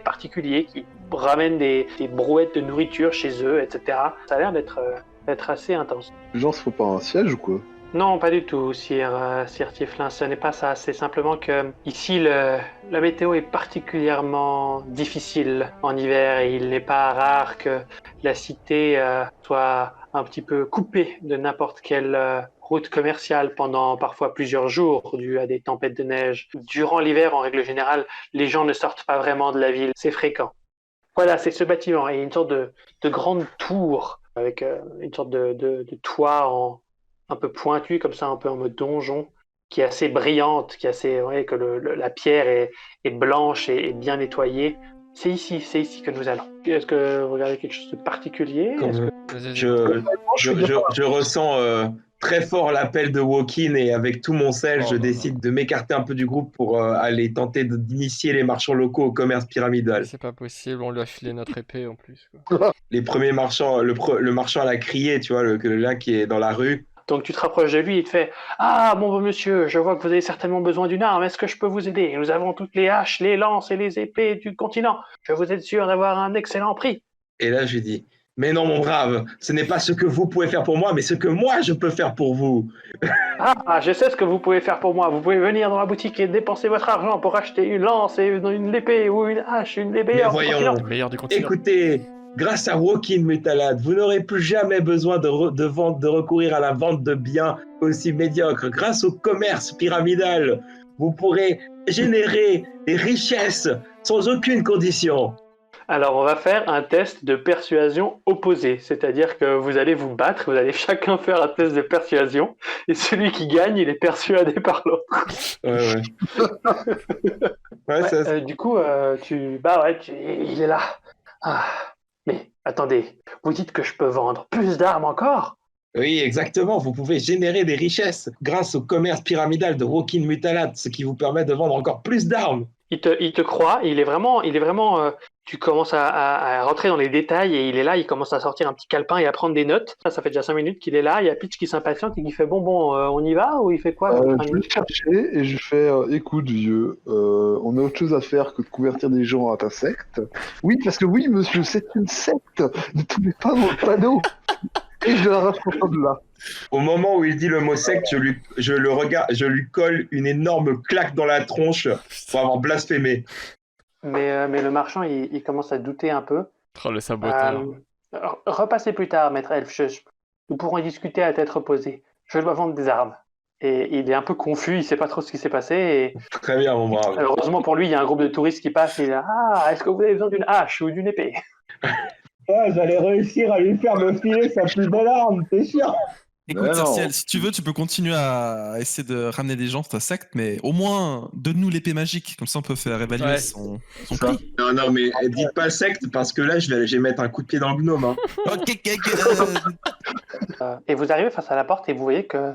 particuliers qui ramènent des brouettes de nourriture chez eux, etc. Ça a l'air d'être assez intense. Genre, il faut pas un siège ou quoi? Non, pas du tout, Sir Tieflin, ce n'est pas ça. C'est simplement que ici, la météo est particulièrement difficile en hiver et il n'est pas rare que la cité soit un petit peu coupée de n'importe quelle route commerciale pendant parfois plusieurs jours dû à des tempêtes de neige. Durant l'hiver, en règle générale, les gens ne sortent pas vraiment de la ville, c'est fréquent. Voilà, c'est ce bâtiment et une sorte de grande tour avec une sorte de toit un peu pointue comme ça, un peu en mode donjon, qui est assez brillante, qui est assez, ouais, que la pierre est blanche et bien nettoyée. C'est ici que nous allons. Est-ce que vous regardez quelque chose de particulier? Je ressens très fort l'appel de Walk-in et avec tout mon sel, je décide de m'écarter un peu du groupe pour aller tenter d'initier les marchands locaux au commerce pyramidal. C'est pas possible, on lui a filé notre épée en plus. Quoi. Les premiers marchands, le marchand à la criée, tu vois, là qui est dans la rue. Donc tu te rapproches de lui et te fais « Ah, bon monsieur, je vois que vous avez certainement besoin d'une arme, est-ce que je peux vous aider? Nous avons toutes les haches, les lances et les épées du continent. Je vous êtes sûr d'avoir un excellent prix. » Et là, je lui dis « Mais non, mon brave, ce n'est pas ce que vous pouvez faire pour moi, mais ce que moi, je peux faire pour vous. » Ah, je sais ce que vous pouvez faire pour moi. Vous pouvez venir dans la boutique et dépenser votre argent pour acheter une lance et une épée ou une hache, une épée. Mais voyons, du continent. Écoutez, grâce à Walk-in Mutalad, vous n'aurez plus jamais besoin de recourir à la vente de biens aussi médiocres. Grâce au commerce pyramidal, vous pourrez générer des richesses sans aucune condition. Alors, on va faire un test de persuasion opposé, c'est-à-dire que vous allez vous battre, vous allez chacun faire un test de persuasion, et celui qui gagne, il est persuadé par l'autre. Ouais. Du coup, il est là. Ah, mais attendez, vous dites que je peux vendre plus d'armes encore? Oui, exactement. Vous pouvez générer des richesses grâce au commerce pyramidal de Walk-in Mutalad, ce qui vous permet de vendre encore plus d'armes. Il te croit, il est vraiment. Tu commences à rentrer dans les détails et il est là, il commence à sortir un petit calepin et à prendre des notes. Ça fait déjà 5 minutes qu'il est là, il y a Pitch qui s'impatiente et qui fait bon, on y va ou il fait quoi? Je vais le chercher et je fais écoute vieux, on a autre chose à faire que de convertir des gens à ta secte. Oui, parce que oui monsieur, c'est une secte. Ne tombez pas dans le panneau. Et je l'arrache de là. Au moment où il dit le mot secte, je lui colle une énorme claque dans la tronche pour avoir blasphémé. Mais le marchand, il commence à douter un peu. Oh, le saboteur. Repassez plus tard, maître elfe. Nous pourrons y discuter à tête reposée. Je dois vendre des armes. Et il est un peu confus, il sait pas trop ce qui s'est passé. Et... Très bien, mon brave. Heureusement pour lui, il y a un groupe de touristes qui passe et il est là, ah, est-ce que vous avez besoin d'une hache ou d'une épée? J'allais réussir à lui faire me filer sa plus belle arme, c'est chiant. Écoute, Cerciel, si tu veux, tu peux continuer à essayer de ramener des gens dans ta secte, mais au moins, donne-nous l'épée magique, comme ça on peut faire évaluer son prix. Non, mais dites pas secte, parce que là, je vais mettre un coup de pied dans le gnome. Hein. Ok. Et vous arrivez face à la porte et vous voyez que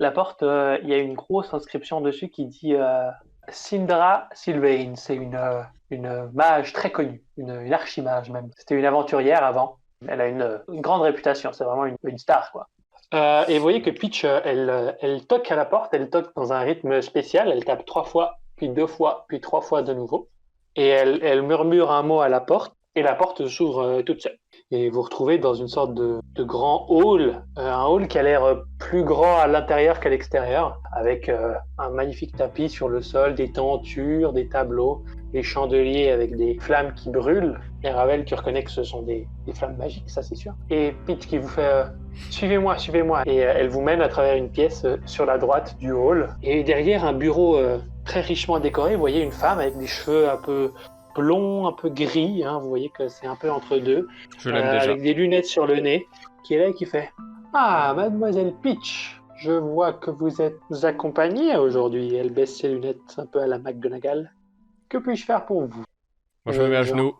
la porte, il y a une grosse inscription dessus qui dit Syndra Sylvain. C'est une mage très connue, une archimage même. C'était une aventurière avant. Elle a une grande réputation, c'est vraiment une star, quoi. Et vous voyez que Peach, elle toque à la porte, elle toque dans un rythme spécial, elle tape 3 fois, puis 2 fois, puis 3 fois de nouveau. Et elle murmure un mot à la porte, et la porte s'ouvre toute seule. Et vous vous retrouvez dans une sorte de grand hall, un hall qui a l'air plus grand à l'intérieur qu'à l'extérieur, avec un magnifique tapis sur le sol, des tentures, des tableaux, des chandeliers avec des flammes qui brûlent. Et Ravel, tu reconnais que ce sont des flammes magiques, ça c'est sûr. Et Peach qui vous fait suivez-moi. Et elle vous mène à travers une pièce sur la droite du hall. Et derrière un bureau très richement décoré. Vous voyez une femme avec des cheveux un peu blonds, un peu gris. Hein, vous voyez que c'est un peu entre deux. Je l'aime déjà. Avec des lunettes sur le nez, qui est là et qui fait « Ah, mademoiselle Peach, je vois que vous êtes accompagnée aujourd'hui. » Elle baisse ses lunettes un peu à la McGonagall. « Que puis-je faire pour vous ?» Moi, je me mets à genoux.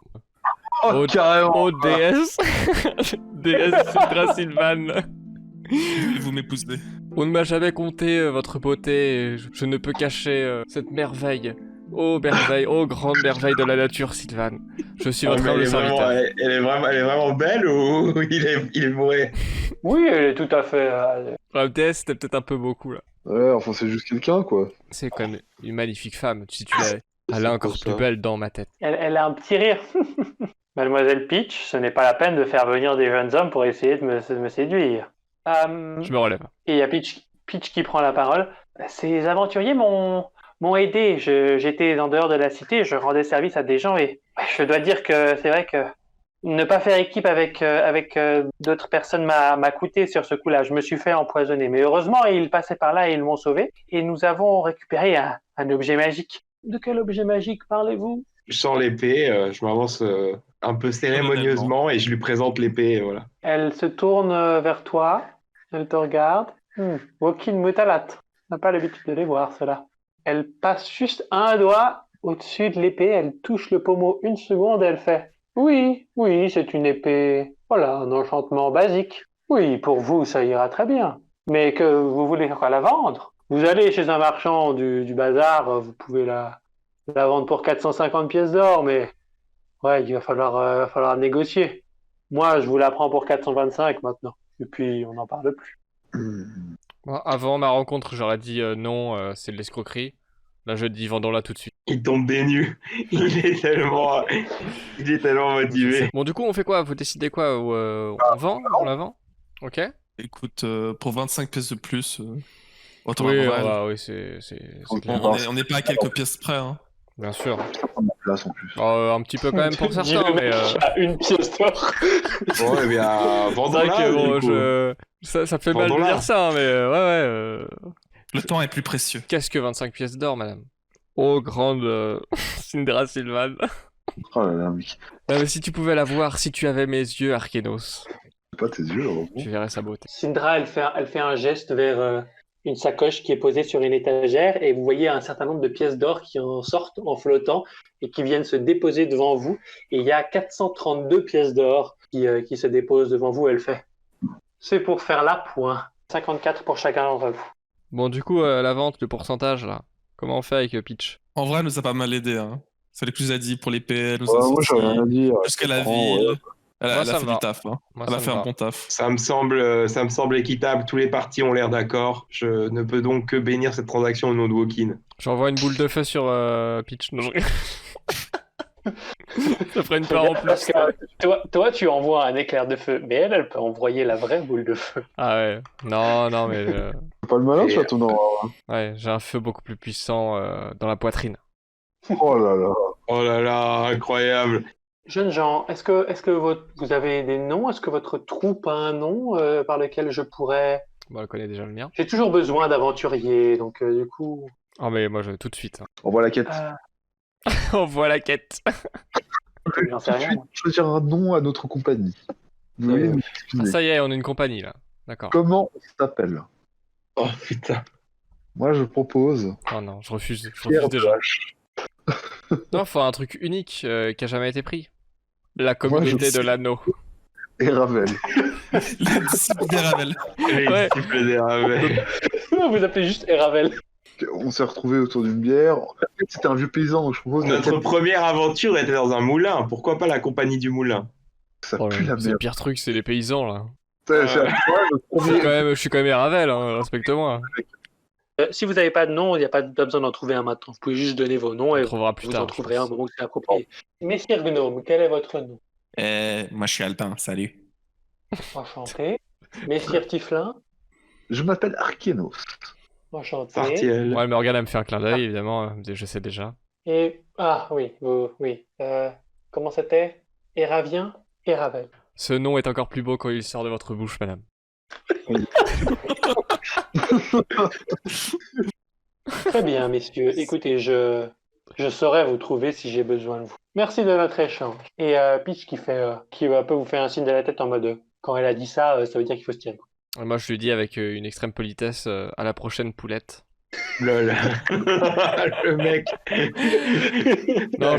Oh, carrément. Oh, déesse déesse Sidra Sylvan. Vous m'épousez. On ne m'a jamais conté votre beauté. Je ne peux cacher cette merveille. Oh, merveille. Oh, grande merveille de la nature, Sylvan. Je suis votre humble serviteur. Elle est vraiment belle ou il est bourré? Oui, elle est tout à fait... La déesse, c'était peut-être un peu beaucoup, là. Ouais, enfin, c'est juste quelqu'un, quoi. C'est quand même une magnifique femme, si tu l'avais. Elle est encore plus belle dans ma tête. Elle a un petit rire. Mademoiselle Peach, ce n'est pas la peine de faire venir des jeunes hommes pour essayer de me séduire. Je me relève. Et il y a Peach qui prend la parole. Ces aventuriers m'ont aidé. J'étais en dehors de la cité, je rendais service à des gens et je dois dire que c'est vrai que ne pas faire équipe avec d'autres personnes m'a coûté sur ce coup-là. Je me suis fait empoisonner. Mais heureusement, ils passaient par là et ils m'ont sauvé. Et nous avons récupéré un objet magique. De quel objet magique parlez-vous? Je sors l'épée, je m'avance un peu cérémonieusement et je lui présente l'épée, voilà. Elle se tourne vers toi, elle te regarde. Wokin Mutalat. On n'a pas l'habitude de les voir, ceux-là. Elle passe juste un doigt au-dessus de l'épée, elle touche le pommeau une seconde et elle fait « Oui, c'est une épée. Voilà, un enchantement basique. Oui, pour vous, ça ira très bien. Mais que vous voulez quoi, la vendre? Vous allez chez un marchand du bazar, vous pouvez la vendre pour 450 pièces d'or, mais ouais, il va falloir négocier. Moi, je vous la prends pour 425 maintenant. Et puis, on n'en parle plus. Bon, avant ma rencontre, j'aurais dit non, c'est de l'escroquerie. Là, je dis vendons-la tout de suite. Il tombe des nues. Il est tellement motivé. Bon, du coup, on fait quoi? Vous décidez quoi? On vend? On la vend? Ok. Écoute, pour 25 pièces de plus, autant Oui, la vendre. oui, c'est clair. On n'est pas à quelques pièces près, hein. Bien sûr. Ça prend de la place en plus. Un petit peu quand même pour certains, mais... À une pièce d'or. Bon, eh bien, C'est vrai vendons-la, que bon, du coup. ça fait mal de Vendons-la. dire ça, mais ouais. Le temps est plus précieux. Qu'est-ce que 25 pièces d'or, madame? Oh, grande Syndra Sylvan. Oh là là, mec. Mais si tu pouvais la voir, si tu avais mes yeux, Arkenos, C'est pas tes yeux, là. tu verrais sa beauté. Syndra, elle fait un geste vers une sacoche qui est posée sur une étagère et vous voyez un certain nombre de pièces d'or qui en sortent en flottant et qui viennent se déposer devant vous. Et il y a 432 pièces d'or qui se déposent devant vous. Elle fait « C'est pour faire la point. 54 pour chacun d'entre vous. » Bon, du coup, la vente, le pourcentage, là, comment on fait avec Peach? En vrai, elle nous a pas mal aidé, hein. C'est le plus a dit pour l'épée, elle nous a Moi, j'ai sorti rien à dire. jusqu'à la Prends, ville. ouais. Elle Moi, a ça fait me va. du taf, hein. Moi, Elle a ça fait me un va. bon taf. Ça me semble équitable. Tous les partis ont l'air d'accord. Je ne peux donc que bénir cette transaction au nom de Wokin. J'envoie une boule de feu sur Peach. Non, ça ferait une part en plus. Parce que toi, tu envoies un éclair de feu, mais elle peut envoyer la vraie boule de feu. Ah ouais. Non, mais... C'est pas le malin, Et- ça, ton aura. ouais, j'ai un feu beaucoup plus puissant dans la poitrine. Oh là là. Oh là là, incroyable. Jeunes gens, est-ce que vous avez des noms? Est-ce que votre troupe a un nom par lequel je pourrais... Bon, elle connaît déjà le mien. J'ai toujours besoin d'aventuriers, donc du coup... Ah mais moi, tout de suite. Hein. On voit la quête. On voit la quête. J'en sais rien. moi. Choisir un nom à notre compagnie. Vous voulez nous Ah, expliquer ça y est, on est une compagnie, là. D'accord. comment on s'appelle? Oh putain. Moi, je propose Oh non, je refuse Pierre déjà. Blache. Non, faut un truc unique qui a jamais été pris. La communauté de l'anneau. et Ravel. Les disciples des Ravel. Les Ouais. disciples des Ravel. Vous appelez juste Eravel. On s'est retrouvés autour d'une bière. En fait, c'était un vieux paysan, donc je propose la Notre quête. première aventure était dans un moulin. Pourquoi pas la compagnie du moulin? Ça Oh, pue la c'est le merde. pire truc, c'est les paysans, là. Putain, c'est- ouais, le premier- Je suis quand même Ravel, hein, respecte-moi. Si vous n'avez pas de nom, il n'y a pas besoin d'en trouver un maintenant. Vous pouvez juste donner vos noms On et trouvera plus vous tard. en je trouverez un pense. au moment où c'est approprié. Messire Gnome, quel est votre nom? Moi, je suis Alpin, salut. Enchanté. Messire Tiflin, Je m'appelle Arkenos. enchanté. Partiel. Ouais, Morgane, elle me fait un clin d'œil, évidemment. Je sais déjà. Et oui. Comment c'était? Eravien, Eravel. Ce nom est encore plus beau quand il sort de votre bouche, madame. Très bien, messieurs. Écoutez, je saurai vous trouver si j'ai besoin de vous. Merci de notre échange. Et Peach qui va un peu vous faire un signe de la tête en mode quand elle a dit ça, ça veut dire qu'il faut se tirer. Et moi, je lui dis avec une extrême politesse à la prochaine poulette. Lol. Le mec. Non,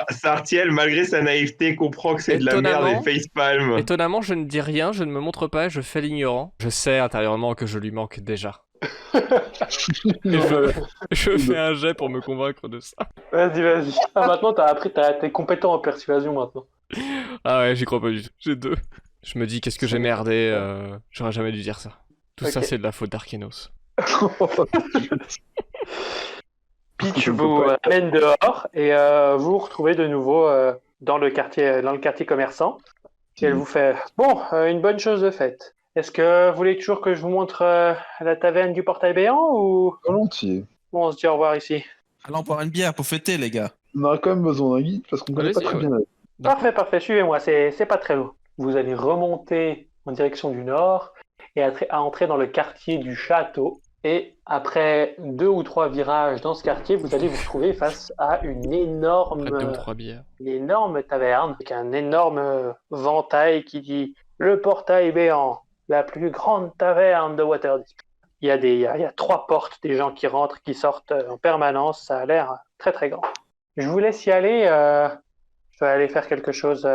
Sartiel, malgré sa naïveté, comprend que c'est de la merde et facepalm. Étonnamment, je ne dis rien, je ne me montre pas, je fais l'ignorant. Je sais intérieurement que je lui manque déjà. Je fais un jet pour me convaincre de ça. Vas-y. Ah, maintenant, t'es compétent en persuasion maintenant. Ah ouais, j'y crois pas du tout. J'ai 2. Je me dis, qu'est-ce que j'ai merdé, j'aurais jamais dû dire ça. Tout ça, c'est de la faute d'Arkenos. Peach vous amène dehors et vous vous retrouvez de nouveau dans le quartier commerçant. Et elle vous fait bon, une bonne chose de faite. Est-ce que vous voulez toujours que je vous montre la taverne du portail béant ou Volontiers. bon, on se dit au revoir ici. Allons boire une bière pour fêter, les gars. On aurait quand même besoin d'un guide parce qu'on connaît pas très bien. Parfait, suivez-moi, c'est pas très loin. Vous allez remonter en direction du nord et à entrer dans le quartier du château. Et après 2 ou 3 virages dans ce quartier, vous allez vous retrouver face à une énorme taverne avec un énorme ventail qui dit « Le portail béant, la plus grande taverne de Waterdeep ». Il y a 3 portes, des gens qui rentrent, qui sortent en permanence, ça a l'air très très grand. Je vous laisse y aller, je vais aller faire quelque chose,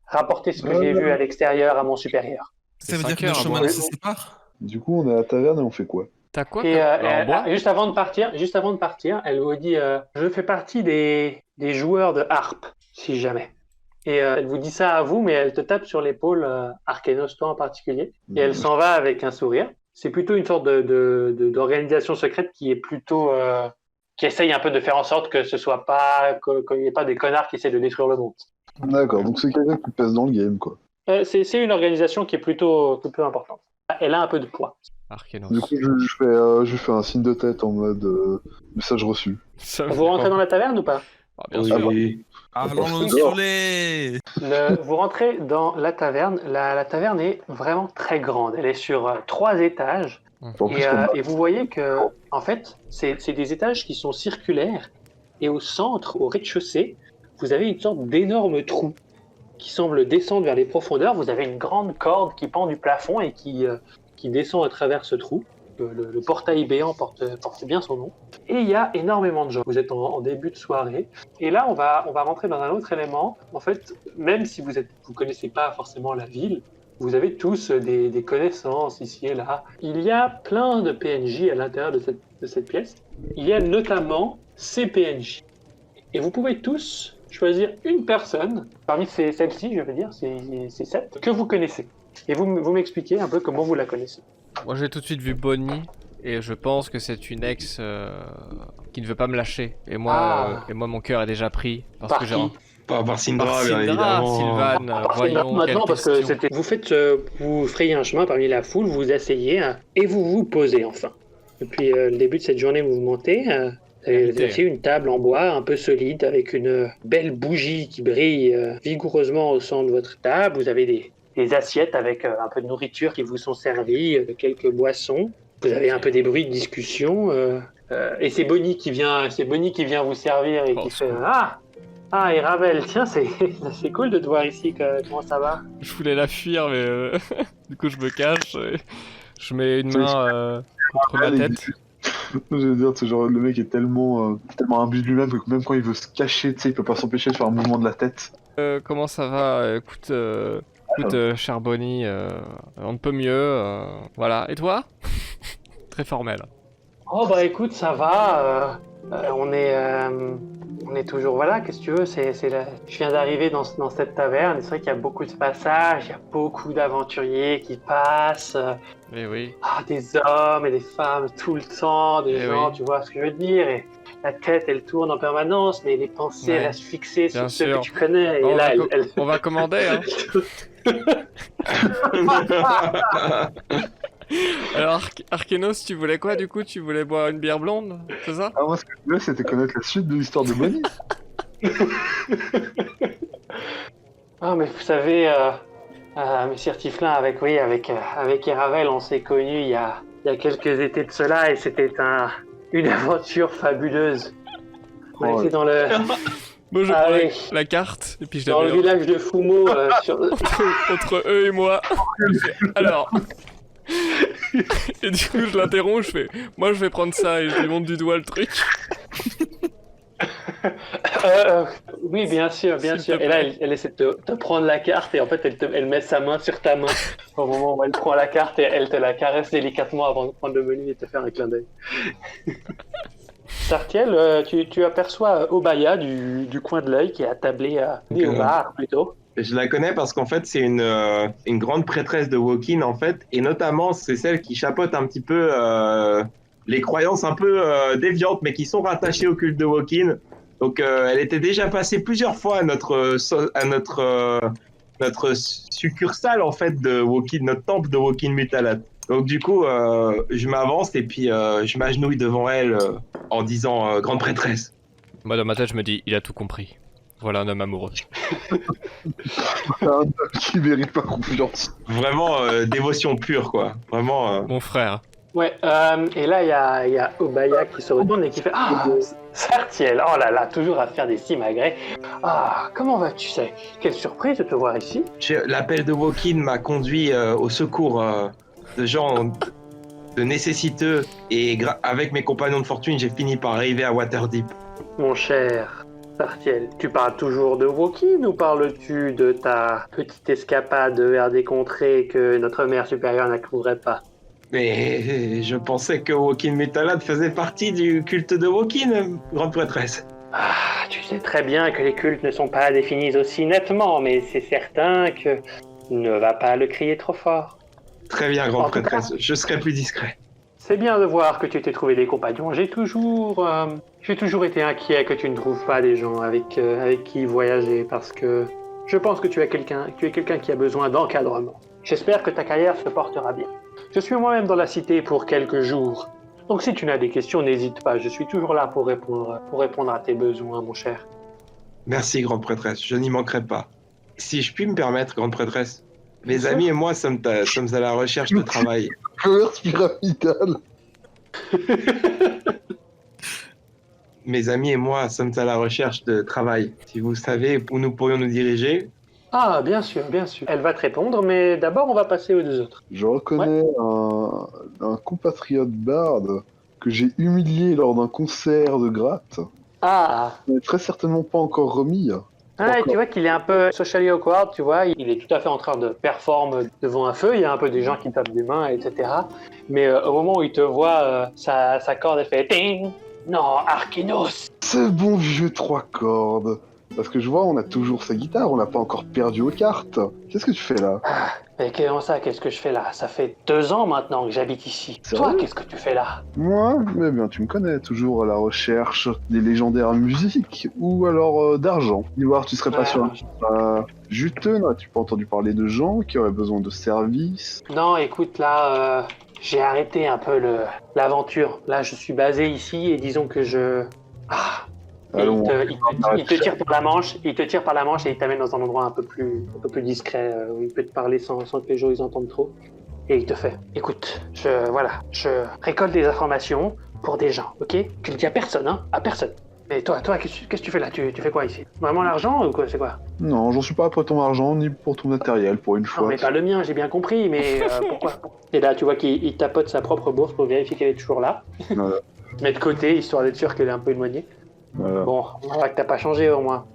rapporter ce que j'ai vu à l'extérieur à mon supérieur. Ça veut dire que le chemin ne se sépare ? Du coup, on est à la taverne et on fait quoi? T'as quoi Et en bois juste avant de partir, elle vous dit je fais partie des joueurs de harpe, si jamais. Et elle vous dit ça à vous, mais elle te tape sur l'épaule, Arkenos, toi en particulier, et elle s'en va avec un sourire. C'est plutôt une sorte d'organisation secrète qui est plutôt qui essaye un peu de faire en sorte que ce soit pas qu'il n'y ait pas des connards qui essaient de détruire le monde. D'accord, donc c'est quelqu'un qui pèse dans le game, quoi. C'est une organisation qui est plutôt importante. Elle a un peu de poids. Arkenos. Du coup, je fais un signe de tête en mode message reçu. Vous rentrez dans la taverne ou pas? Bien sûr. Allons saoler. Vous rentrez dans la taverne. La taverne est vraiment très grande. Elle est sur 3 étages. Et vous voyez que, en fait, c'est des étages qui sont circulaires. Et au centre, au rez-de-chaussée, vous avez une sorte d'énorme trou qui semble descendre vers les profondeurs. Vous avez une grande corde qui pend du plafond et qui descend à travers ce trou. Le portail béant porte bien son nom. Et il y a énormément de gens. Vous êtes en début de soirée. Et là, on va rentrer dans un autre élément. En fait, même si vous connaissez pas forcément la ville, vous avez tous des connaissances ici et là. Il y a plein de PNJ à l'intérieur de cette pièce. Il y a notamment ces PNJ. Et vous pouvez tous choisir une personne, parmi celles-ci, je veux dire, ces 7, que vous connaissez. Et vous m'expliquez un peu comment vous la connaissez. Moi j'ai tout de suite vu Bonnie et je pense que c'est une ex qui ne veut pas me lâcher. Et moi mon cœur est déjà pris parce que j'ai par Syndra, bien évidemment. Sylvane, voyons maintenant parce que vous frayez un chemin parmi la foule, vous vous asseyez et vous vous posez enfin. Depuis le début de cette journée mouvementée, vous avez une table en bois un peu solide avec une belle bougie qui brille vigoureusement au centre de votre table. Vous avez des assiettes avec un peu de nourriture qui vous sont servies, quelques boissons. Vous avez un peu des bruits de discussion. Et c'est Bonnie qui vient vous servir et qui fait Ah, et Ravel, tiens, c'est cool de te voir ici, comment ça va? Je voulais la fuir, mais du coup je me cache. Et je mets une main contre ma tête. Je veux dire, le mec est tellement imbu de lui-même que même quand il veut se cacher, tu sais, il peut pas s'empêcher de faire un mouvement de la tête. Comment ça va? Écoute, chère Bonnie, on ne peut mieux. Voilà. Et toi? Très formel. Oh bah écoute, ça va. On est toujours, voilà, qu'est-ce que tu veux, je viens d'arriver dans cette taverne, c'est vrai qu'il y a beaucoup de passages, il y a beaucoup d'aventuriers qui passent, oui. Des hommes et des femmes tout le temps, des gens, tu vois ce que je veux dire, et la tête elle tourne en permanence, mais les pensées restent fixées sur ceux que tu connais, bon, et là on va commander, hein. Alors, Arkenos, tu voulais quoi du coup? Tu voulais boire une bière blonde, c'est ça? Ah, moi ce que je voulais c'était connaître la suite de l'histoire de Bonnie. Mais vous savez, Monsieur Tiflin, avec Eravel, on s'est connus il y a quelques étés de cela, et c'était une aventure fabuleuse. On Oh, était dans le, Moi, je Ah prends oui. la carte et puis je la dans mets le village de Fumo. entre eux et moi. Je fais, alors. Et du coup, je l'interromps, je fais, moi, je vais prendre ça et je lui montre du doigt le truc. Oui, bien sûr, bien S'il sûr. te Et là, plaît. elle essaie de te prendre la carte et en fait, elle met sa main sur ta main au moment où elle prend la carte et elle te la caresse délicatement avant de prendre le menu et te faire un clin d'œil. Sartiel, tu aperçois Obaya du coin de l'œil qui est attablé au bar plutôt. Je la connais parce qu'en fait, c'est une grande prêtresse de Wokin, en fait, et notamment, c'est celle qui chapeaute un petit peu les croyances un peu déviantes, mais qui sont rattachées au culte de Wokin. Donc, elle était déjà passée plusieurs fois à notre succursale, en fait, de Wokin, notre temple de Wokin Mutalat. Donc, du coup, je m'avance et puis je m'agenouille devant elle en disant grande prêtresse. Moi, dans ma tête, je me dis, il a tout compris. Voilà un homme amoureux. un homme qui mérite pas confiance. Vraiment dévotion pure, quoi. Vraiment. Mon frère. Ouais, et là, il y a Obaya qui se retourne et qui fait Ah, Sartiel, oh là là, toujours à faire des simagrées. Ah, comment vas-tu? Quelle surprise de te voir ici. L'appel de Wokin m'a conduit au secours de gens de nécessiteux et avec mes compagnons de fortune, j'ai fini par arriver à Waterdeep. Mon cher Sartiel, tu parles toujours de Wokin ou parles-tu de ta petite escapade vers des contrées que notre mère supérieure n'accourait pas? Mais je pensais que Wokin Mutalat faisait partie du culte de Wokin, grande prêtresse. Ah, tu sais très bien que les cultes ne sont pas définis aussi nettement, mais c'est certain que ne va pas le crier trop fort. Très bien, grande En tout prêtresse, je serai plus discret. C'est bien de voir que tu t'es trouvé des compagnons. J'ai toujours été inquiet que tu ne trouves pas des gens avec qui voyager parce que je pense que tu es quelqu'un qui a besoin d'encadrement. J'espère que ta carrière se portera bien. Je suis moi-même dans la cité pour quelques jours. Donc si tu n'as des questions, n'hésite pas. Je suis toujours là pour répondre à tes besoins, mon cher. Merci, grande prêtresse, je n'y manquerai pas. Si je puis me permettre, grande prêtresse, mes sûr. amis et moi sommes à la recherche de travail. Commerce pyramidal. Mes amis et moi sommes à la recherche de travail. Si vous savez où nous pourrions nous diriger, Ah, bien sûr, bien sûr. Elle va te répondre, mais d'abord on va passer aux deux autres. Je reconnais un compatriote barde que j'ai humilié lors d'un concert de gratte. Ah, Il n'est très certainement pas encore remis. ah, et tu vois qu'il est un peu socially awkward, tu vois, il est tout à fait en train de performer devant un feu, il y a un peu des gens qui tapent des mains, etc. Mais au moment où il te voit, sa corde, elle fait ting. Non, Arkinos. Ce bon vieux trois cordes. Parce que je vois, on a toujours sa guitare, on l'a pas encore perdu aux cartes. Qu'est-ce que tu fais là? Mais comment ça, qu'est-ce que je fais là? Ça fait 2 ans maintenant que j'habite ici. C'est Toi, vrai qu'est-ce que tu fais là? Moi, mais bien tu me connais, toujours à la recherche des légendaires musiques ou alors d'argent. Voir, tu serais pas Ouais, sur un juteux, n'as-tu pas entendu parler de gens qui auraient besoin de services? Non, écoute, là, j'ai arrêté un peu l'aventure. Là, je suis basé ici et disons que je... Ah, et Allons, il te tire par la manche, et il t'amène dans un endroit un peu plus discret où il peut te parler sans que les gens ils entendent trop. Et il te fait, écoute, je récolte des informations pour des gens, ok? Tu le dis à personne, hein? À personne. Mais toi, qu'est-ce que tu fais là? Tu fais quoi ici? Vraiment l'argent ou quoi? C'est quoi? Non, j'en suis pas après ton argent ni pour ton matériel pour une Non, fois. mais pas le mien, j'ai bien compris, mais pourquoi? Et là, tu vois qu'il tapote sa propre bourse pour vérifier qu'elle est toujours là. Voilà. Met de côté, histoire d'être sûr qu'elle est un peu éloignée. Voilà. Bon, on voit que t'as pas changé au moins.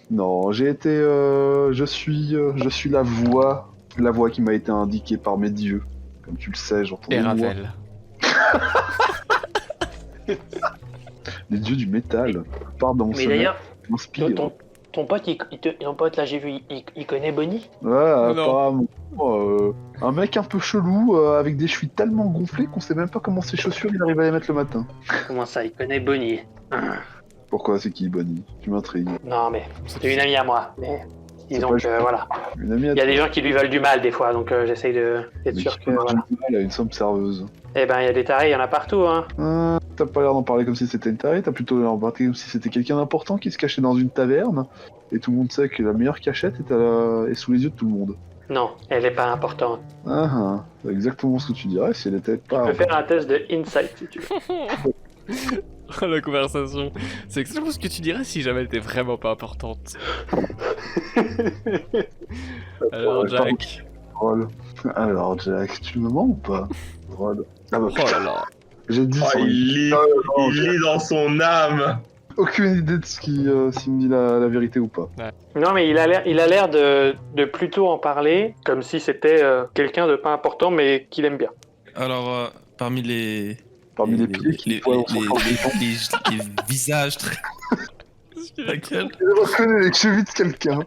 Non, j'ai été, je suis la voix qui m'a été indiquée par mes dieux. Comme tu le sais, j'entends Et des voix. Ravel. Les dieux du métal. Pardon, Mais d'ailleurs, m'inspire. ton pote, ton pote là, j'ai vu, il connaît Bonnie. Ouais, Non. apparemment. Un mec un peu chelou, avec des chevilles tellement gonflées qu'on sait même pas comment ses chaussures il arrive à les mettre le matin. Comment ça, il connaît Bonnie? Pourquoi c'est qui, Bonnie? Tu m'intrigues. Non, mais c'est une amie à moi. Mais disons pas que voilà. Une amie à Il y a toi. des gens qui lui veulent du mal des fois, donc j'essaye d'être Mais sûr qui que peut voilà. marcher mal à une somme serveuse. Eh ben, il y a des tarés, il y en a partout, hein. T'as pas l'air d'en parler comme si c'était une tarée, t'as plutôt l'air d'en parler comme si c'était quelqu'un d'important qui se cachait dans une taverne, et tout le monde sait que la meilleure cachette est sous les yeux de tout le monde. Non, elle est pas importante. C'est exactement ce que tu dirais si elle était Tu pas... peux faire un test de insight si tu veux. La conversation. C'est exactement ce que tu dirais si jamais elle était vraiment pas importante. Alors, Jack. Drôle. Alors, Jack, tu me mens ou pas? Drôle. Ah bah, Oh là là. j'ai dit Oh, son- il lit dans son âme. Aucune idée de ce qui, s'il me dit la vérité ou pas. Non, mais il a l'air de plutôt en parler comme si c'était quelqu'un de pas important, mais qu'il aime bien. Alors, parmi les Pieds qui les visages très... Laquelle? Je reconnais les chevilles de quelqu'un.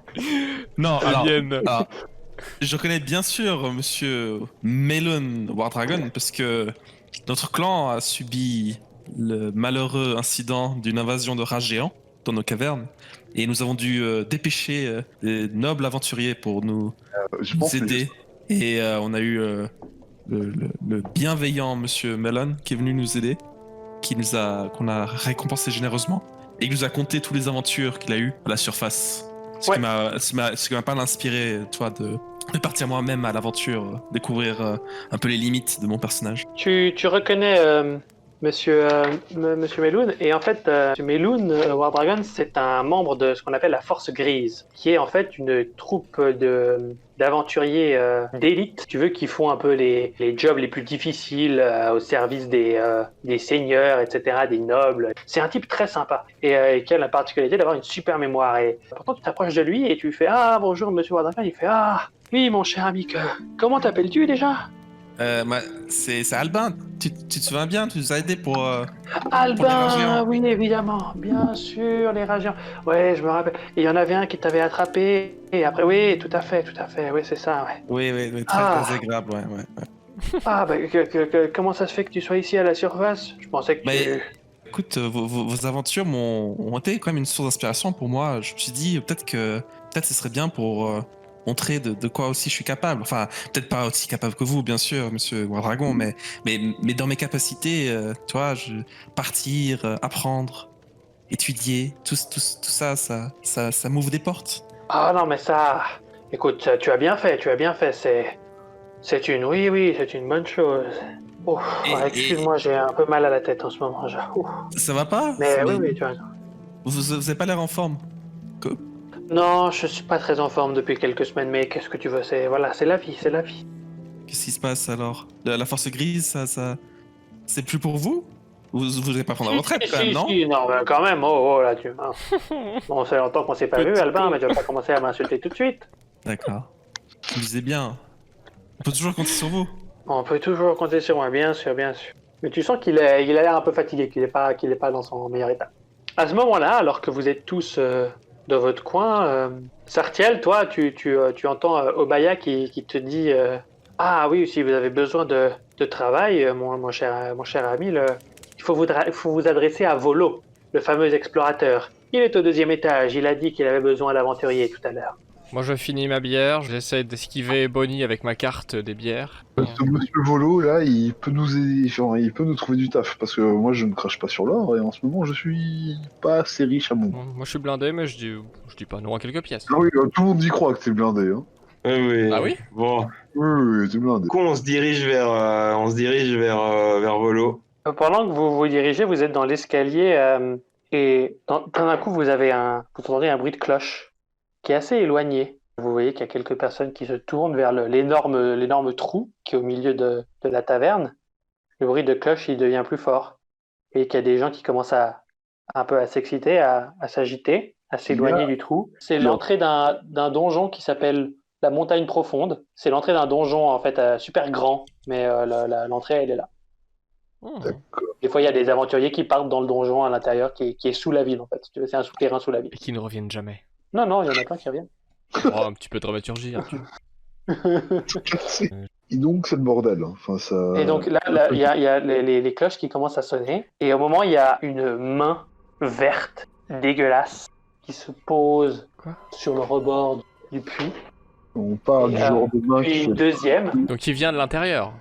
Non, alors, Alien. je connais bien sûr Monsieur Melon Wardragon parce que notre clan a subi le malheureux incident d'une invasion de rats géants dans nos cavernes et nous avons dû dépêcher des nobles aventuriers pour nous Je pense que aider. Et on a eu le bienveillant Monsieur Melon qui est venu nous aider, qu'on a récompensé généreusement et qui nous a conté toutes les aventures qu'il a eues à la surface. Ce qui m'a pas inspiré, toi, de partir moi-même à l'aventure, découvrir un peu les limites de mon personnage. Tu reconnais Monsieur Meloun, et en fait, Monsieur Meloun, Wardragon, c'est un membre de ce qu'on appelle la Force Grise, qui est en fait une troupe d'aventuriers d'élite, si tu veux, qui font un peu les jobs les plus difficiles au service des seigneurs, etc., des nobles. C'est un type très sympa, et qui a la particularité d'avoir une super mémoire. Et pourtant, tu t'approches de lui et tu lui fais « Ah, bonjour, Monsieur Wardragon », il fait « Ah, oui, mon cher ami, comment t'appelles-tu déjà ?» C'est Albin, tu te souviens bien, tu nous as aidé pour les Albin, Ragiens. oui, évidemment, bien sûr, les Ragiens. Ouais, je me rappelle. Et il y en avait un qui t'avait attrapé, et après, oui, tout à fait, oui, c'est ça, ouais. Oui, Ah. très agréable, ouais. Ah, bah, comment ça se fait que tu sois ici à la surface? Je pensais que Mais écoute, vos aventures ont été quand même une source d'inspiration pour moi. Je me suis dit, peut-être ce serait bien pour montrer de quoi aussi je suis capable. Enfin, peut-être pas aussi capable que vous, bien sûr, Monsieur Wardragon, mais dans mes capacités, tu vois, partir, apprendre, étudier, tout ça m'ouvre des portes. Ah non, mais ça... Écoute, tu as bien fait, c'est une bonne chose. Ouf, Et- excuse-moi, j'ai un peu mal à la tête en ce moment. Ouf. Ça va pas? Mais oui, tu as raison. Vous avez pas l'air en forme. Non, je suis pas très en forme depuis quelques semaines, mais qu'est-ce que tu veux, c'est la vie, c'est la vie. Qu'est-ce qui se passe alors? La force grise, ça... C'est plus pour vous? Vous n'allez pas prendre la retraite quand même, non? Si, non, mais quand même, là, tu... Bon, ça fait longtemps qu'on s'est pas vu, Albin, mais tu vas pas commencer à m'insulter tout de suite. D'accord. Je me disais bien. On peut toujours compter sur vous. On peut toujours compter sur moi, bien sûr. Mais tu sens qu'il a l'air un peu fatigué, qu'il est pas dans son meilleur état. À ce moment-là, alors que vous êtes tous dans votre coin, Sartiel, toi, tu entends Obaya qui te dit Ah oui, si vous avez besoin de travail, mon cher ami, il faut vous adresser à Volo, le fameux explorateur. Il est au 2e étage, il a dit qu'il avait besoin d'aventuriers tout à l'heure. Moi je finis ma bière, j'essaie d'esquiver Bonnie avec ma carte des bières. Ce monsieur Volo, là, il peut nous aider, enfin, il peut nous trouver du taf, parce que moi, je ne crache pas sur l'or, et en ce moment, je suis pas assez riche à mon goût. Moi je suis blindé, mais je dis pas non à quelques pièces. Ah oui, tout le monde y croit que t'es blindé, hein. Oui. Ah oui? Bon, Oui, t'es blindé. du coup, on se dirige vers Volo. Pendant que vous vous dirigez, vous êtes dans l'escalier et d'un coup, vous entendez un bruit de cloche qui est assez éloigné. Vous voyez qu'il y a quelques personnes qui se tournent vers l'énorme trou qui est au milieu de la taverne. Le bruit de cloche, il devient plus fort. Et qu'il y a des gens qui commencent un peu à s'exciter, à s'agiter, à s'éloigner du trou. C'est l'entrée d'un donjon qui s'appelle la Montagne Profonde. C'est l'entrée d'un donjon, en fait, super grand, mais l'entrée, elle est là. Des fois, il y a des aventuriers qui partent dans le donjon à l'intérieur, qui est sous la ville, en fait. Si tu veux, c'est un souterrain sous la ville. Et qui ne reviennent jamais. Non, il y en a plein qui reviennent. Oh, un petit peu de dramaturgie, Arthur. Et donc, c'est le bordel. Hein. Enfin, ça... Et donc là, il y a les cloches qui commencent à sonner. Et au moment, il y a une main verte, dégueulasse, qui se pose sur le rebord du puits. On parle du genre de main Puis qui... une deuxième, Donc il vient de l'intérieur.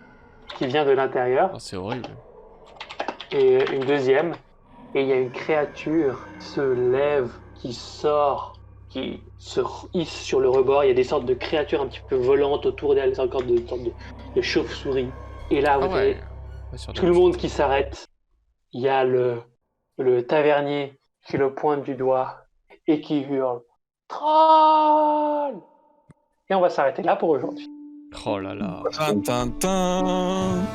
qui vient de l'intérieur. Oh, c'est horrible. Et une deuxième. Et il y a une créature qui se lève, qui sort, qui se hisse sur le rebord. Il y a des sortes de créatures un petit peu volantes autour d'elle, des sortes de chauves-souris. Et là, vous avez tout le monde qui s'arrête il y a le tavernier qui le pointe du doigt et qui hurle « Troll !» Et on va s'arrêter là pour aujourd'hui. Oh là là. Tin, tin, tin.